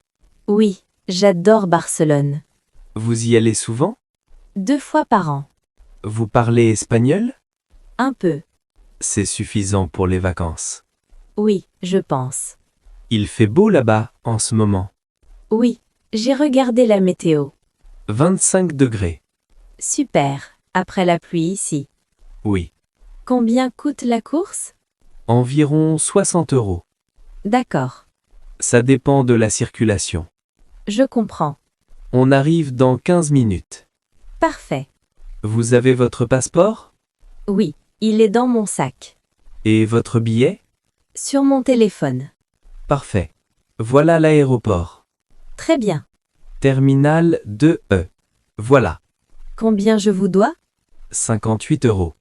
Oui, j'adore Barcelone. Vous y allez souvent? 2 fois par an. Vous parlez espagnol? Un peu. C'est suffisant pour les vacances. Oui, je pense. Il fait beau là-bas en ce moment. Oui, j'ai regardé la météo. 25 degrés. Super, après la pluie ici. Oui. Combien coûte la course? Environ 60 €. D'accord, Ça dépend de la circulation. je comprends. On arrive dans 15 minutes. Parfait. Vous avez votre passeport? Oui, il est dans mon sac. Et votre billet? Sur mon téléphone. Parfait. Voilà l'aéroport. Très bien. Terminal 2E. Voilà. Combien je vous dois? 58 €.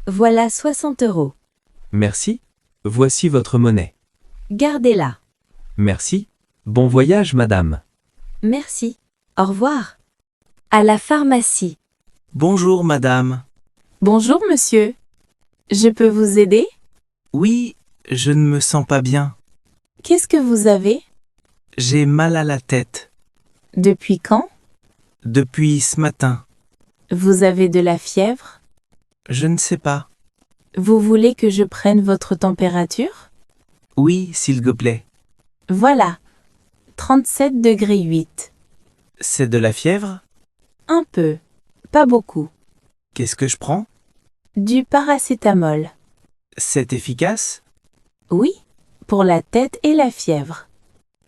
Voilà 60 €. Merci. Voici votre monnaie. Gardez-la. Merci. Bon voyage, madame. Merci. Au revoir. À la pharmacie. Bonjour, madame. Bonjour, monsieur. Je peux vous aider? Oui, je ne me sens pas bien. Qu'est-ce que vous avez? J'ai mal à la tête. Depuis quand? Depuis ce matin. Vous avez de la fièvre? Je ne sais pas. Vous voulez que je prenne votre température? Oui, s'il vous plaît. Voilà. 37 degrés 8. C'est de la fièvre? Un peu. Pas beaucoup. Qu'est-ce que je prends? Du paracétamol. C'est efficace? Oui, pour la tête et la fièvre.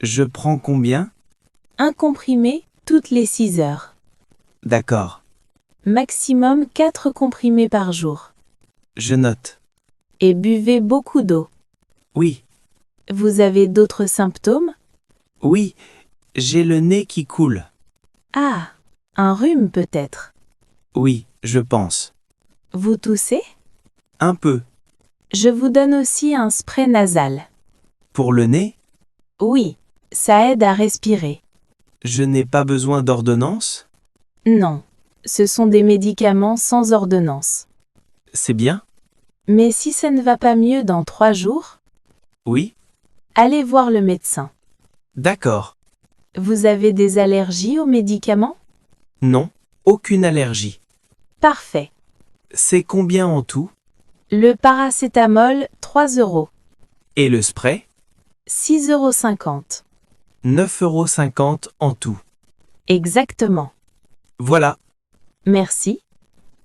Je prends combien? Un comprimé toutes les 6 heures. D'accord. Maximum 4 comprimés par jour. Je note. Et buvez beaucoup d'eau. Oui. Vous avez d'autres symptômes? Oui, j'ai le nez qui coule. Ah, un rhume peut-être. Oui, je pense. Vous toussez? Un peu. Je vous donne aussi un spray nasal. Pour le nez, Oui, ça aide à respirer. je n'ai pas besoin d'ordonnance? Non, ce sont des médicaments sans ordonnance. C'est bien? Mais si ça ne va pas mieux dans 3 jours, Oui. allez voir le médecin. D'accord. Vous avez des allergies aux médicaments? Non, aucune allergie. Parfait. C'est combien en tout? Le paracétamol, 3 €. Et le spray? 6,50 €. 9,50 € en tout. Exactement. Voilà. Merci.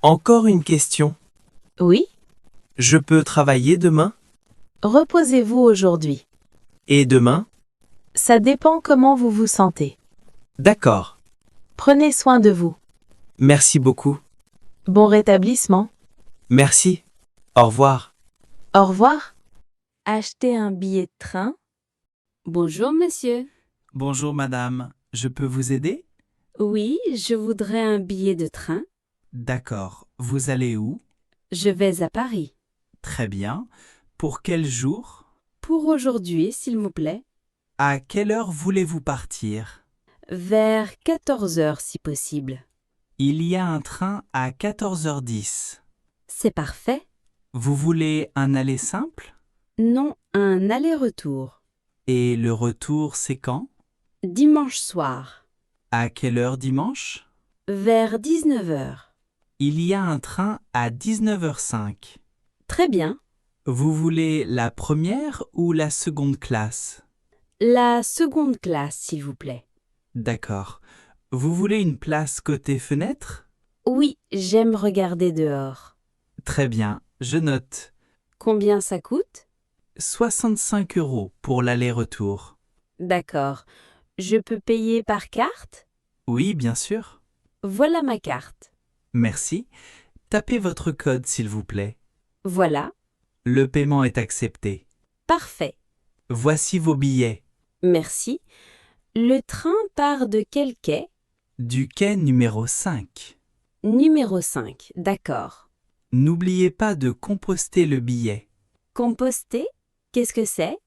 Encore une question. Oui? Je peux travailler demain? Reposez-vous aujourd'hui. Et demain? Ça dépend comment vous vous sentez. D'accord. Prenez soin de vous. Merci beaucoup. Bon rétablissement. Merci. Au revoir. Au revoir. Acheter un billet de train. Bonjour monsieur. Bonjour madame. Je peux vous aider? Oui, je voudrais un billet de train. D'accord. Vous allez où? Je vais à Paris. Très bien. Pour quel jour? Pour aujourd'hui, s'il vous plaît. À quelle heure voulez-vous partir? Vers 14 heures si possible. Il y a un train à 14h10. C'est parfait. Vous voulez un aller simple? Non, un aller-retour. Et le retour, c'est quand? Dimanche soir. À quelle heure dimanche? Vers 19 heures. Il y a un train à 19h05. Très bien. Vous voulez la première ou la seconde classe? La seconde classe, s'il vous plaît. D'accord. Vous voulez une place côté fenêtre? Oui, j'aime regarder dehors. Très bien, je note. Combien ça coûte? 65 € pour l'aller-retour. D'accord. Je peux payer par carte? Oui, bien sûr. Voilà ma carte. Merci. Tapez votre code, s'il vous plaît. Voilà. Le paiement est accepté. Parfait. Voici vos billets. Merci. Le train part de quel quai? Du quai numéro 5. Numéro 5, d'accord. N'oubliez pas de composter le billet. Composter? Qu'est-ce que c'est?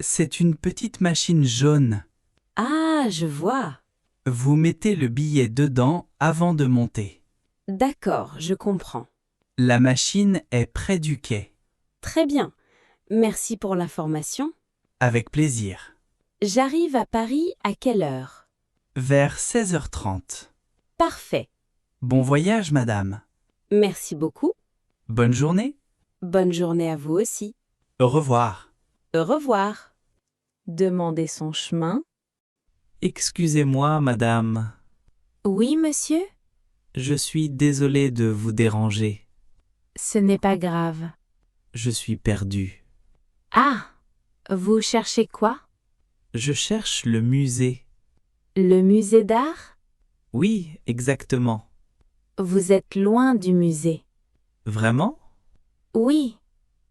C'est une petite machine jaune. Ah, je vois. Vous mettez le billet dedans avant de monter. D'accord, je comprends. La machine est près du quai. Très bien. Merci pour l'information. Avec plaisir. J'arrive à Paris à quelle heure? Vers 16h30. Parfait. Bon voyage, madame. Merci beaucoup. Bonne journée. Bonne journée à vous aussi. Au revoir. Au revoir. Demander son chemin. Excusez-moi, madame. Oui, monsieur? Je suis désolé de vous déranger. Ce n'est pas grave. Je suis perdu. Ah! Vous cherchez quoi? Je cherche le musée. Le musée d'art? Oui, exactement. Vous êtes loin du musée. Vraiment? Oui,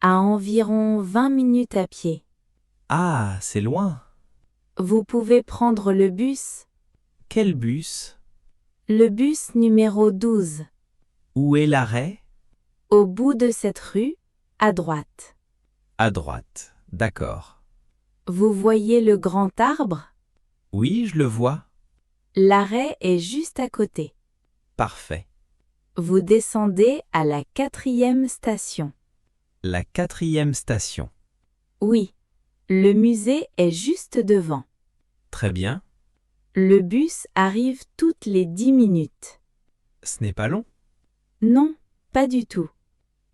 à environ 20 minutes à pied. Ah, c'est loin. Vous pouvez prendre le bus. Quel bus? Le bus numéro 12. Où est l'arrêt? Au bout de cette rue, à droite. À droite. D'accord. Vous voyez le grand arbre? Oui, je le vois. L'arrêt est juste à côté. Parfait. Vous descendez à la 4e station. La 4e station. Oui, le musée est juste devant. Très bien. Le bus arrive toutes les 10 minutes. Ce n'est pas long. Non, pas du tout.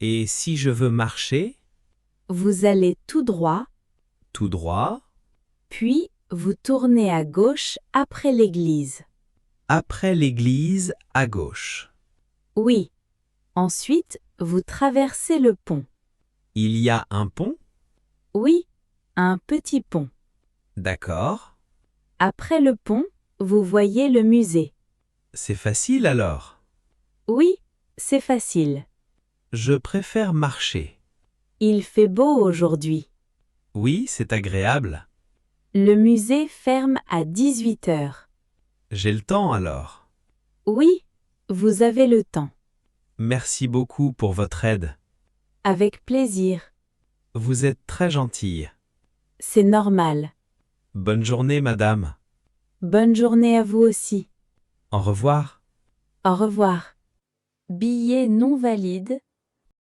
Et si je veux marcher, Vous allez tout droit, tout droit, puis vous tournez à gauche après l'église. après l'église, à gauche. Oui. Ensuite, vous traversez le pont. Il y a un pont? Oui, un petit pont. D'accord. Après le pont, vous voyez le musée. C'est facile alors. Oui, c'est facile. Je préfère marcher. Il fait beau aujourd'hui. Oui, c'est agréable. Le musée ferme à 18 heures. J'ai le temps alors. Oui, vous avez le temps. Merci beaucoup pour votre aide. Avec plaisir. Vous êtes très gentille. C'est normal. Bonne journée, madame. Bonne journée à vous aussi. Au revoir. Au revoir. Billet non valide.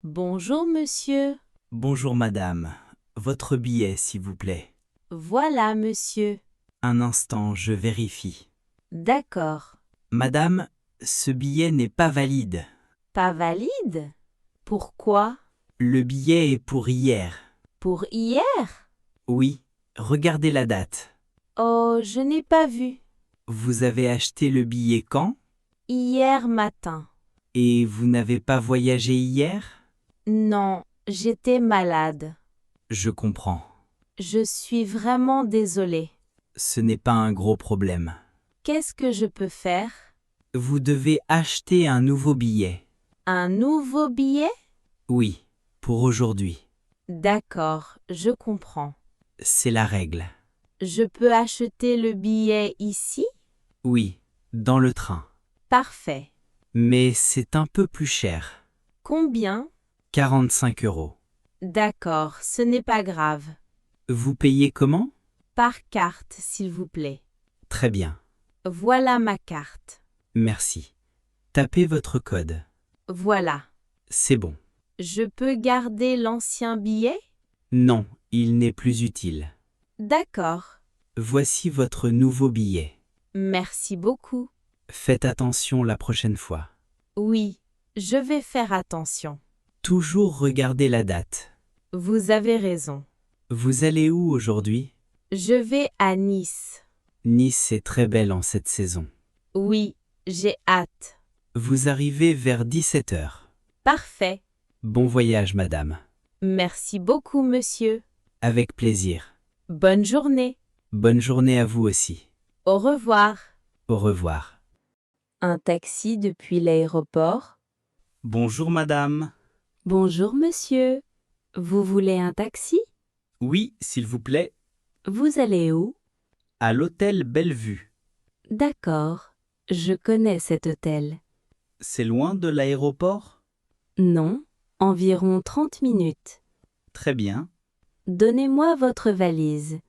Bonjour monsieur. Bonjour, madame. Votre billet, s'il vous plaît. Voilà monsieur. Un instant, je vérifie. D'accord. Madame, ce billet n'est pas valide. Pas valide? Pourquoi? Le billet est pour hier. Pour hier? Oui, regardez la date. Oh, je n'ai pas vu. Vous avez acheté le billet quand? Hier matin. Et vous n'avez pas voyagé hier? Non, j'étais malade. Je comprends. Je suis vraiment désolée. Ce n'est pas un gros problème. Qu'est-ce que je peux faire? Vous devez acheter un nouveau billet. Un nouveau billet? Oui, pour aujourd'hui. D'accord, je comprends. C'est la règle. Je peux acheter le billet ici? Oui, dans le train. Parfait. Mais c'est un peu plus cher. Combien? 45 €. D'accord, ce n'est pas grave. Vous payez comment? Par carte, s'il vous plaît. Très bien. Voilà ma carte. Merci. Tapez votre code. Voilà. C'est bon. Je peux garder l'ancien billet? Non, il n'est plus utile. D'accord. Voici votre nouveau billet. Merci beaucoup. Faites attention la prochaine fois. Oui, je vais faire attention. Toujours regarder la date. Vous avez raison. Vous allez où aujourd'hui? Je vais à Nice. Nice est très belle en cette saison. Oui, j'ai hâte. Vous arrivez vers 17 h. Parfait. Bon voyage, madame. Merci beaucoup, monsieur. Avec plaisir. Bonne journée. Bonne journée à vous aussi. Au revoir. Au revoir. Un taxi depuis l'aéroport. Bonjour, madame. Bonjour, monsieur. Vous voulez un taxi? Oui, s'il vous plaît. Vous allez où? À l'hôtel Bellevue. D'accord. Je connais cet hôtel. C'est loin de l'aéroport? Non, environ 30 minutes. Très bien. Donnez-moi votre valise.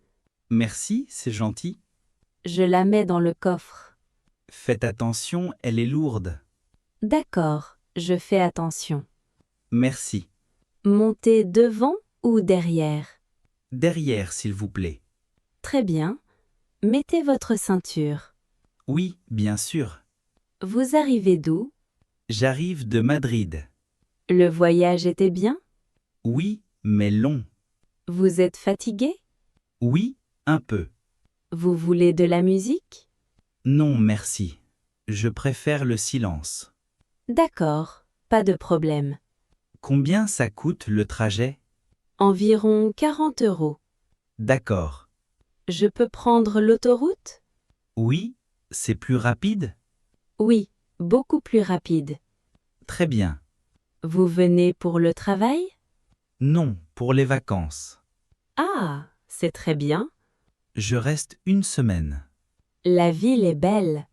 Merci, c'est gentil. Je la mets dans le coffre. Faites attention, elle est lourde. D'accord, je fais attention. Merci. Montez devant ou derrière? Derrière, s'il vous plaît. Très bien. Mettez votre ceinture. Oui, bien sûr. Vous arrivez d'où? J'arrive de Madrid. Le voyage était bien? Oui, mais long. Vous êtes fatigué? Oui, un peu. Vous voulez de la musique? Non, merci. Je préfère le silence. D'accord, pas de problème. Combien ça coûte le trajet? Environ 40 €. D'accord. Je peux prendre l'autoroute? Oui, c'est plus rapide? Oui, beaucoup plus rapide. Très bien. Vous venez pour le travail? Non, pour les vacances. Ah, c'est très bien. Je reste une semaine. La ville est belle.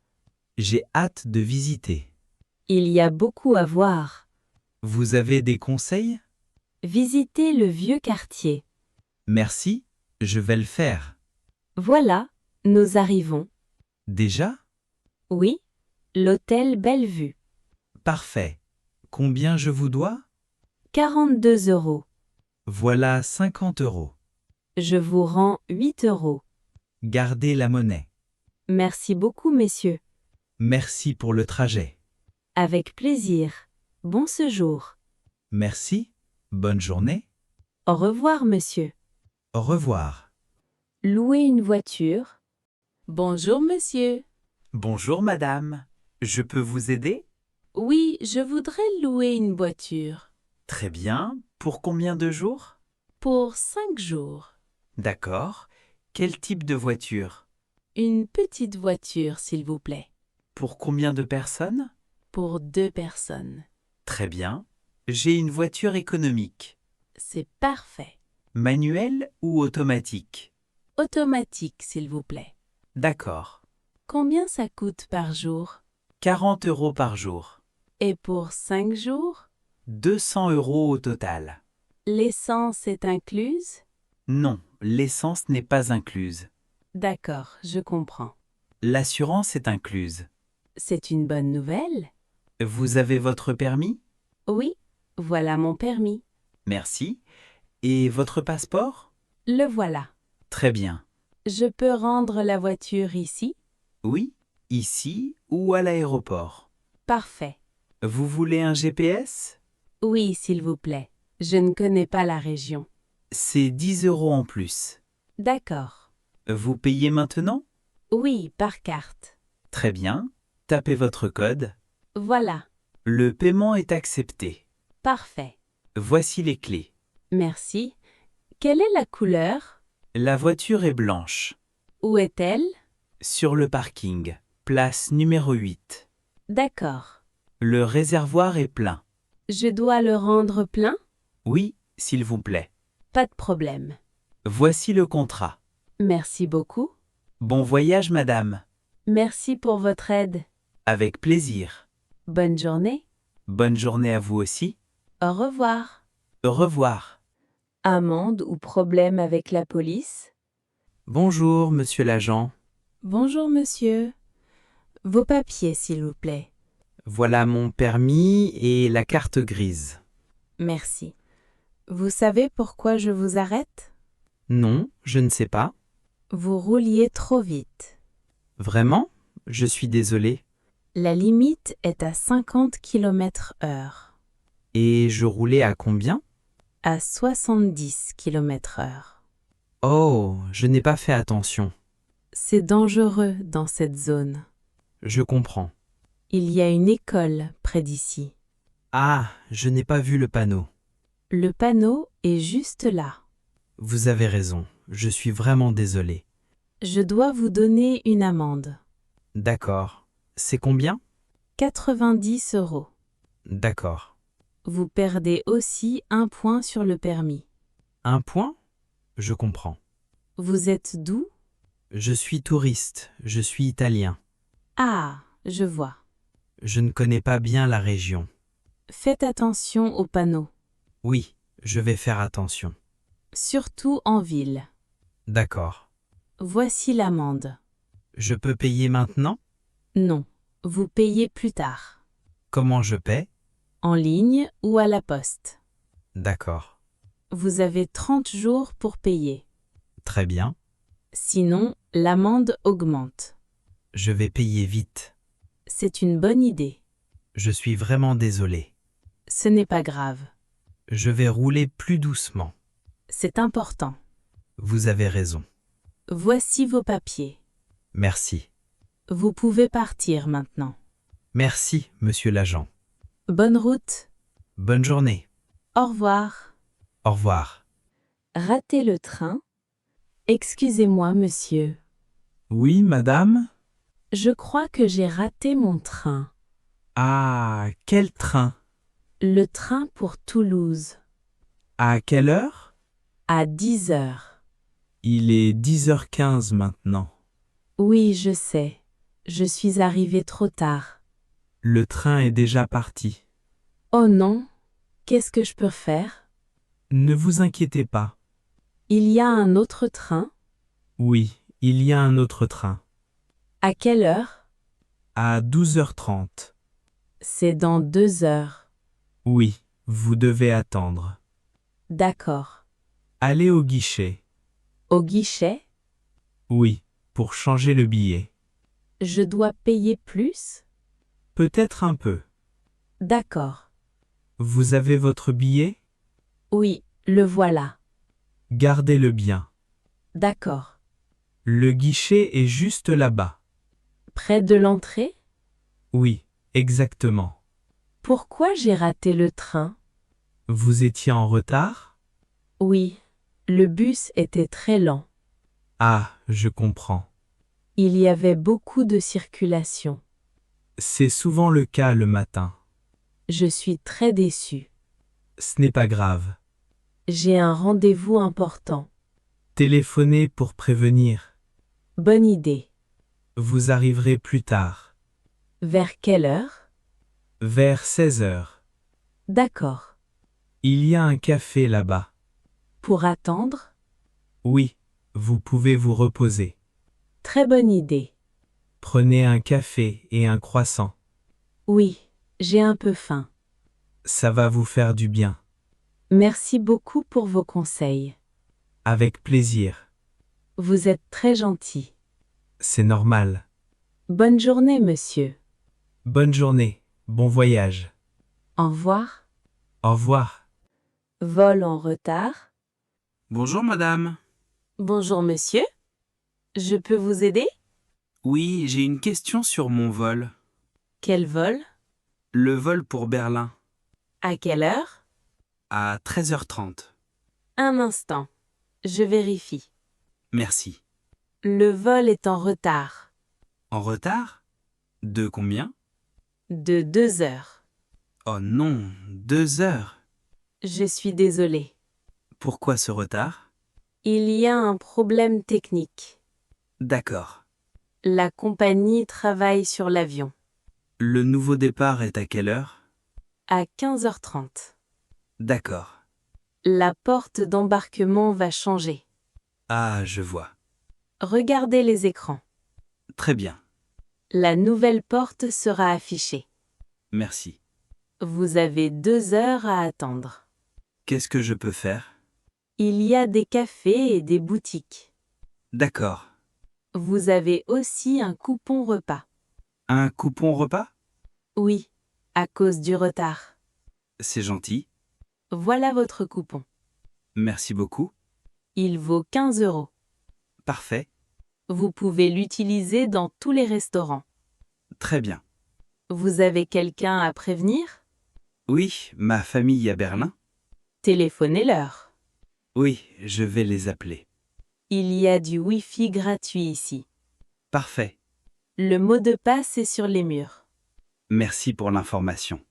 J'ai hâte de visiter. Il y a beaucoup à voir. Vous avez des conseils? Visitez le vieux quartier. Merci, je vais le faire. Voilà, nous arrivons. Déjà? Oui, l'hôtel Bellevue. Parfait. Combien je vous dois? 42 €. Voilà 50 €. Je vous rends 8 €. Gardez la monnaie. Merci beaucoup, messieurs. Merci pour le trajet. Avec plaisir. Bon séjour. Merci. Bonne journée. Au revoir, monsieur. Au revoir. Louer une voiture. Bonjour, monsieur. Bonjour madame. Je peux vous aider? Oui, je voudrais louer une voiture. Très bien. Pour combien de jours? Pour 5 jours. D'accord. Quel type de voiture? Une petite voiture, s'il vous plaît. Pour combien de personnes? Pour 2 personnes. Très bien. J'ai une voiture économique. C'est parfait. Manuelle ou automatique? Automatique, s'il vous plaît. D'accord. Combien ça coûte par jour? 40 € par jour. Et pour 5 jours? 200 € au total. L'essence est incluse? Non, l'essence n'est pas incluse. D'accord, je comprends. L'assurance est incluse. C'est une bonne nouvelle? Vous avez votre permis? Oui, voilà mon permis. Merci. Et votre passeport? Le voilà. Très bien. Je peux rendre la voiture ici? Oui, ici ou à l'aéroport. Parfait. Vous voulez un GPS? Oui, s'il vous plaît. Je ne connais pas la région. C'est 10 € en plus. D'accord. Vous payez maintenant? Oui, par carte. Très bien. Tapez votre code. Voilà. Le paiement est accepté. Parfait. Voici les clés. Merci. Quelle est la couleur? La voiture est blanche. Où est-elle? Sur le parking. Place numéro 8. D'accord. Le réservoir est plein. Je dois le rendre plein? Oui, s'il vous plaît. Pas de problème. Voici le contrat. Merci beaucoup. Bon voyage, madame. Merci pour votre aide. Avec plaisir. Bonne journée. Bonne journée à vous aussi. Au revoir. Au revoir. Amende ou problème avec la police? Bonjour, monsieur l'agent. Bonjour, monsieur. Vos papiers, s'il vous plaît. Voilà mon permis et la carte grise. Merci. Vous savez pourquoi je vous arrête? Non, je ne sais pas. Vous rouliez trop vite. Vraiment? Je suis désolé. La limite est à 50 km/h. Et je roulais à combien? À 70 km/h. Oh, je n'ai pas fait attention. C'est dangereux dans cette zone. Je comprends. Il y a une école près d'ici. Ah, je n'ai pas vu le panneau. Le panneau est juste là. Vous avez raison, je suis vraiment désolé. Je dois vous donner une amende. D'accord. C'est combien? 90 €. D'accord. Vous perdez aussi 1 point sur le permis. 1 point? Je comprends. Vous êtes d'où? Je suis touriste, je suis italien. Ah, je vois. Je ne connais pas bien la région. Faites attention aux panneaux, Oui, je vais faire attention. surtout en ville. D'accord. Voici l'amende. Je peux payer maintenant? Non, vous payez plus tard. Comment je paie? En ligne ou à la poste. D'accord. Vous avez 30 jours pour payer. Très bien. Sinon, l'amende augmente. Je vais payer vite. C'est une bonne idée. Je suis vraiment désolé. Ce n'est pas grave. Je vais rouler plus doucement. C'est important. Vous avez raison. Voici vos papiers. Merci. Vous pouvez partir maintenant. Merci, monsieur l'agent. Bonne route. Bonne journée. Au revoir. Au revoir. Rater le train? Excusez-moi, monsieur. Oui, madame? Je crois que j'ai raté mon train. Ah, quel train? Le train pour Toulouse. À quelle heure? À 10 heures. Il est 10h15 maintenant. Oui, je sais. Je suis arrivée trop tard. Le train est déjà parti. Oh non. Qu'est-ce que je peux faire? Ne vous inquiétez pas. Il y a un autre train? Oui, il y a un autre train. À quelle heure? À 12h30. C'est dans 2 heures. Oui, vous devez attendre. D'accord. Allez au guichet. Au guichet? Oui, pour changer le billet. Je dois payer plus? Peut-être un peu. D'accord. Vous avez votre billet? Oui, le voilà. Gardez-le bien. D'accord. Le guichet est juste là-bas. Près de l'entrée? Oui, exactement. Pourquoi j'ai raté le train? Vous étiez en retard? Oui, le bus était très lent. Ah, je comprends. Il y avait beaucoup de circulation. C'est souvent le cas le matin. Je suis très déçue. Ce n'est pas grave. J'ai un rendez-vous important. Téléphonez pour prévenir. Bonne idée. Vous arriverez plus tard. Vers quelle heure? Vers 16h. D'accord. Il y a un café là-bas. Pour attendre? Oui, vous pouvez vous reposer. Très bonne idée. Prenez un café et un croissant. Oui, j'ai un peu faim. Ça va vous faire du bien. Merci beaucoup pour vos conseils. Avec plaisir. Vous êtes très gentil. C'est normal. Bonne journée, monsieur. Bonne journée. Bon voyage. Au revoir. Au revoir. Vol en retard. Bonjour, madame. Bonjour, monsieur. Je peux vous aider? Oui, j'ai une question sur mon vol. Quel vol? Le vol pour Berlin. À quelle heure? À 13h30. Un instant. Je vérifie. Merci. Le vol est en retard. En retard? De combien? De 2 heures. Oh non, 2 heures. Je suis désolée. Pourquoi ce retard? Il y a un problème technique. D'accord. La compagnie travaille sur l'avion. Le nouveau départ est à quelle heure? À 15h30. D'accord. La porte d'embarquement va changer. Ah, je vois. Regardez les écrans. Très bien. La nouvelle porte sera affichée. Merci. Vous avez 2 heures à attendre. Qu'est-ce que je peux faire? Il y a des cafés et des boutiques. D'accord. Vous avez aussi un coupon repas. Un coupon repas? Oui, à cause du retard. C'est gentil. Voilà votre coupon. Merci beaucoup. Il vaut 15 €. Parfait. Vous pouvez l'utiliser dans tous les restaurants. Très bien. Vous avez quelqu'un à prévenir? Oui, ma famille à Berlin? Téléphonez-leur. Oui, je vais les appeler. Il y a du Wi-Fi gratuit ici. Parfait. Le mot de passe est sur les murs. Merci pour l'information.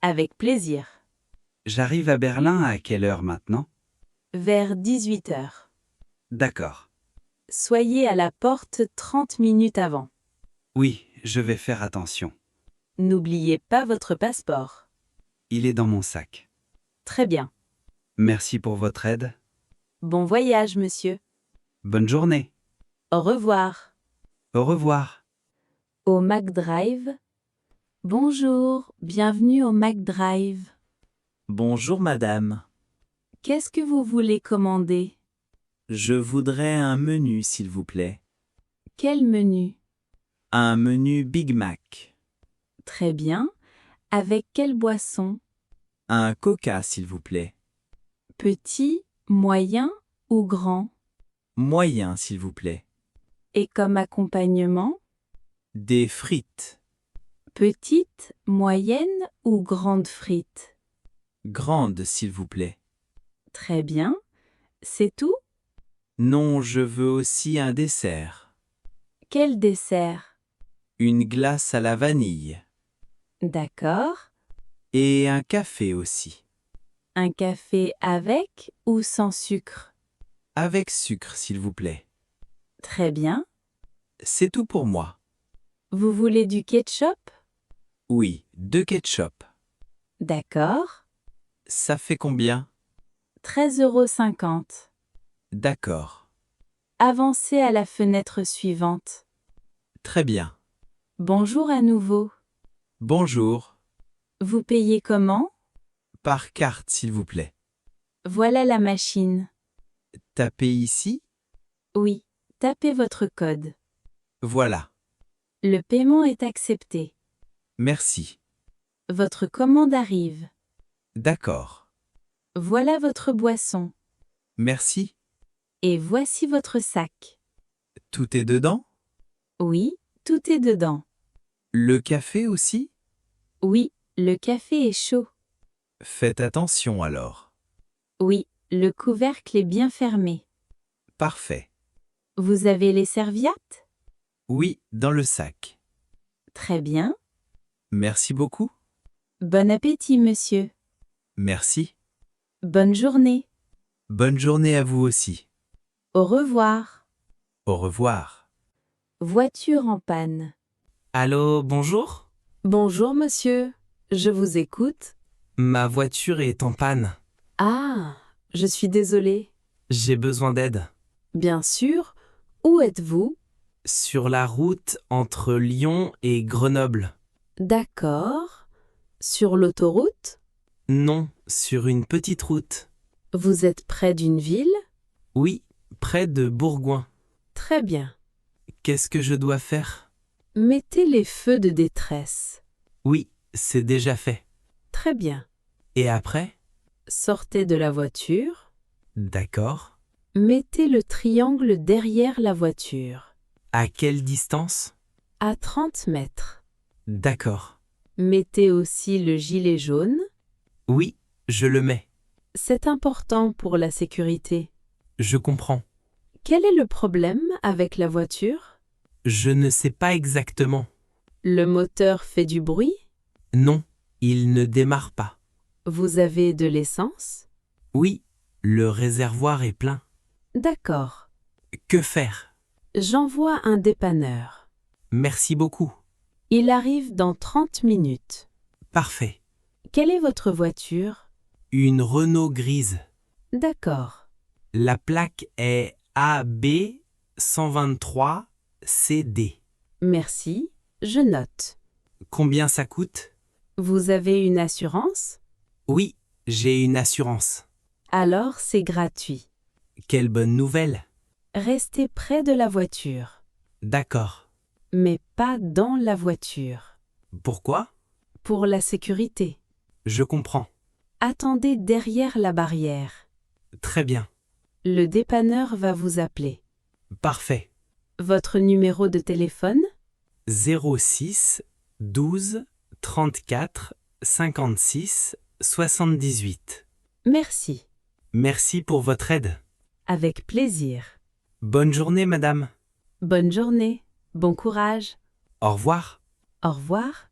Avec plaisir. J'arrive à Berlin à quelle heure maintenant? Vers 18 heures. D'accord. Soyez à la porte 30 minutes avant. Oui, je vais faire attention. N'oubliez pas votre passeport. Il est dans mon sac. Très bien. Merci pour votre aide. Bon voyage, monsieur. Bonne journée. Au revoir. Au revoir. Au McDrive. Bonjour, bienvenue au McDrive. Bonjour madame. Qu'est-ce que vous voulez commander? Je voudrais un menu s'il vous plaît. Quel menu? Un menu Big Mac. Très bien. Avec quelle boisson? Un Coca s'il vous plaît. Petit, moyen ou grand? Moyen s'il vous plaît. Et comme accompagnement? Des frites. Petite, moyenne ou grande frites? Grande s'il vous plaît. Très bien. C'est tout? Non, je veux aussi un dessert. Quel dessert? Une glace à la vanille. D'accord. Et un café aussi. Un café avec ou sans sucre? Avec sucre s'il vous plaît. Très bien. C'est tout pour moi. Vous voulez du ketchup? Oui, 2 ketchup. D'accord. Ça fait combien? 13,50 €. D'accord. Avancez à la fenêtre suivante. Très bien. Bonjour à nouveau. Bonjour. Vous payez comment? Par carte s'il vous plaît. Voilà la machine. Tapez ici. Oui, tapez votre code. Voilà. Le paiement est accepté. Merci. Votre commande arrive. D'accord. Voilà votre boisson. Merci. Et voici votre sac. Tout est dedans? Oui, tout est dedans. Le café aussi? Oui, le café est chaud. Faites attention alors. Oui, le couvercle est bien fermé. Parfait. Vous avez les serviettes? Oui, dans le sac. Très bien. Merci beaucoup. Bon appétit, monsieur. Merci. Bonne journée. Bonne journée à vous aussi. Au revoir. Au revoir. Voiture en panne. Allô, bonjour? Bonjour monsieur, je vous écoute. Ma voiture est en panne. Ah, je suis désolée. J'ai besoin d'aide. Bien sûr, où êtes-vous? Sur la route entre Lyon et Grenoble. D'accord. Sur l'autoroute? Non, sur une petite route. Vous êtes près d'une ville? Oui, près de Bourgoin. Très bien. Qu'est-ce que je dois faire? Mettez les feux de détresse. Oui, c'est déjà fait. Très bien. Et après? Sortez de la voiture. D'accord. Mettez le triangle derrière la voiture. À quelle distance? À 30 mètres. D'accord. Mettez aussi le gilet jaune. Oui, je le mets. C'est important pour la sécurité. Je comprends. Quel est le problème avec la voiture? Je ne sais pas exactement. Le moteur fait du bruit? Non, il ne démarre pas. Vous avez de l'essence? Oui, le réservoir est plein. D'accord. Que faire? J'envoie un dépanneur. Merci beaucoup. Il arrive dans 30 minutes. Parfait. Quelle est votre voiture? Une Renault grise. D'accord. La plaque est AB 123 CD. Merci, je note. Combien ça coûte? Vous avez une assurance? Oui, j'ai une assurance. Alors c'est gratuit. Quelle bonne nouvelle. Restez près de la voiture, D'accord. mais pas dans la voiture. Pourquoi? Pour la sécurité. Je comprends. Attendez derrière la barrière. Très bien. Le dépanneur va vous appeler. Parfait. Votre numéro de téléphone? 06 12 34 56 78. Merci. Merci pour votre aide. Avec plaisir. Bonne journée, madame. Bonne journée. Bon courage. Au revoir. Au revoir.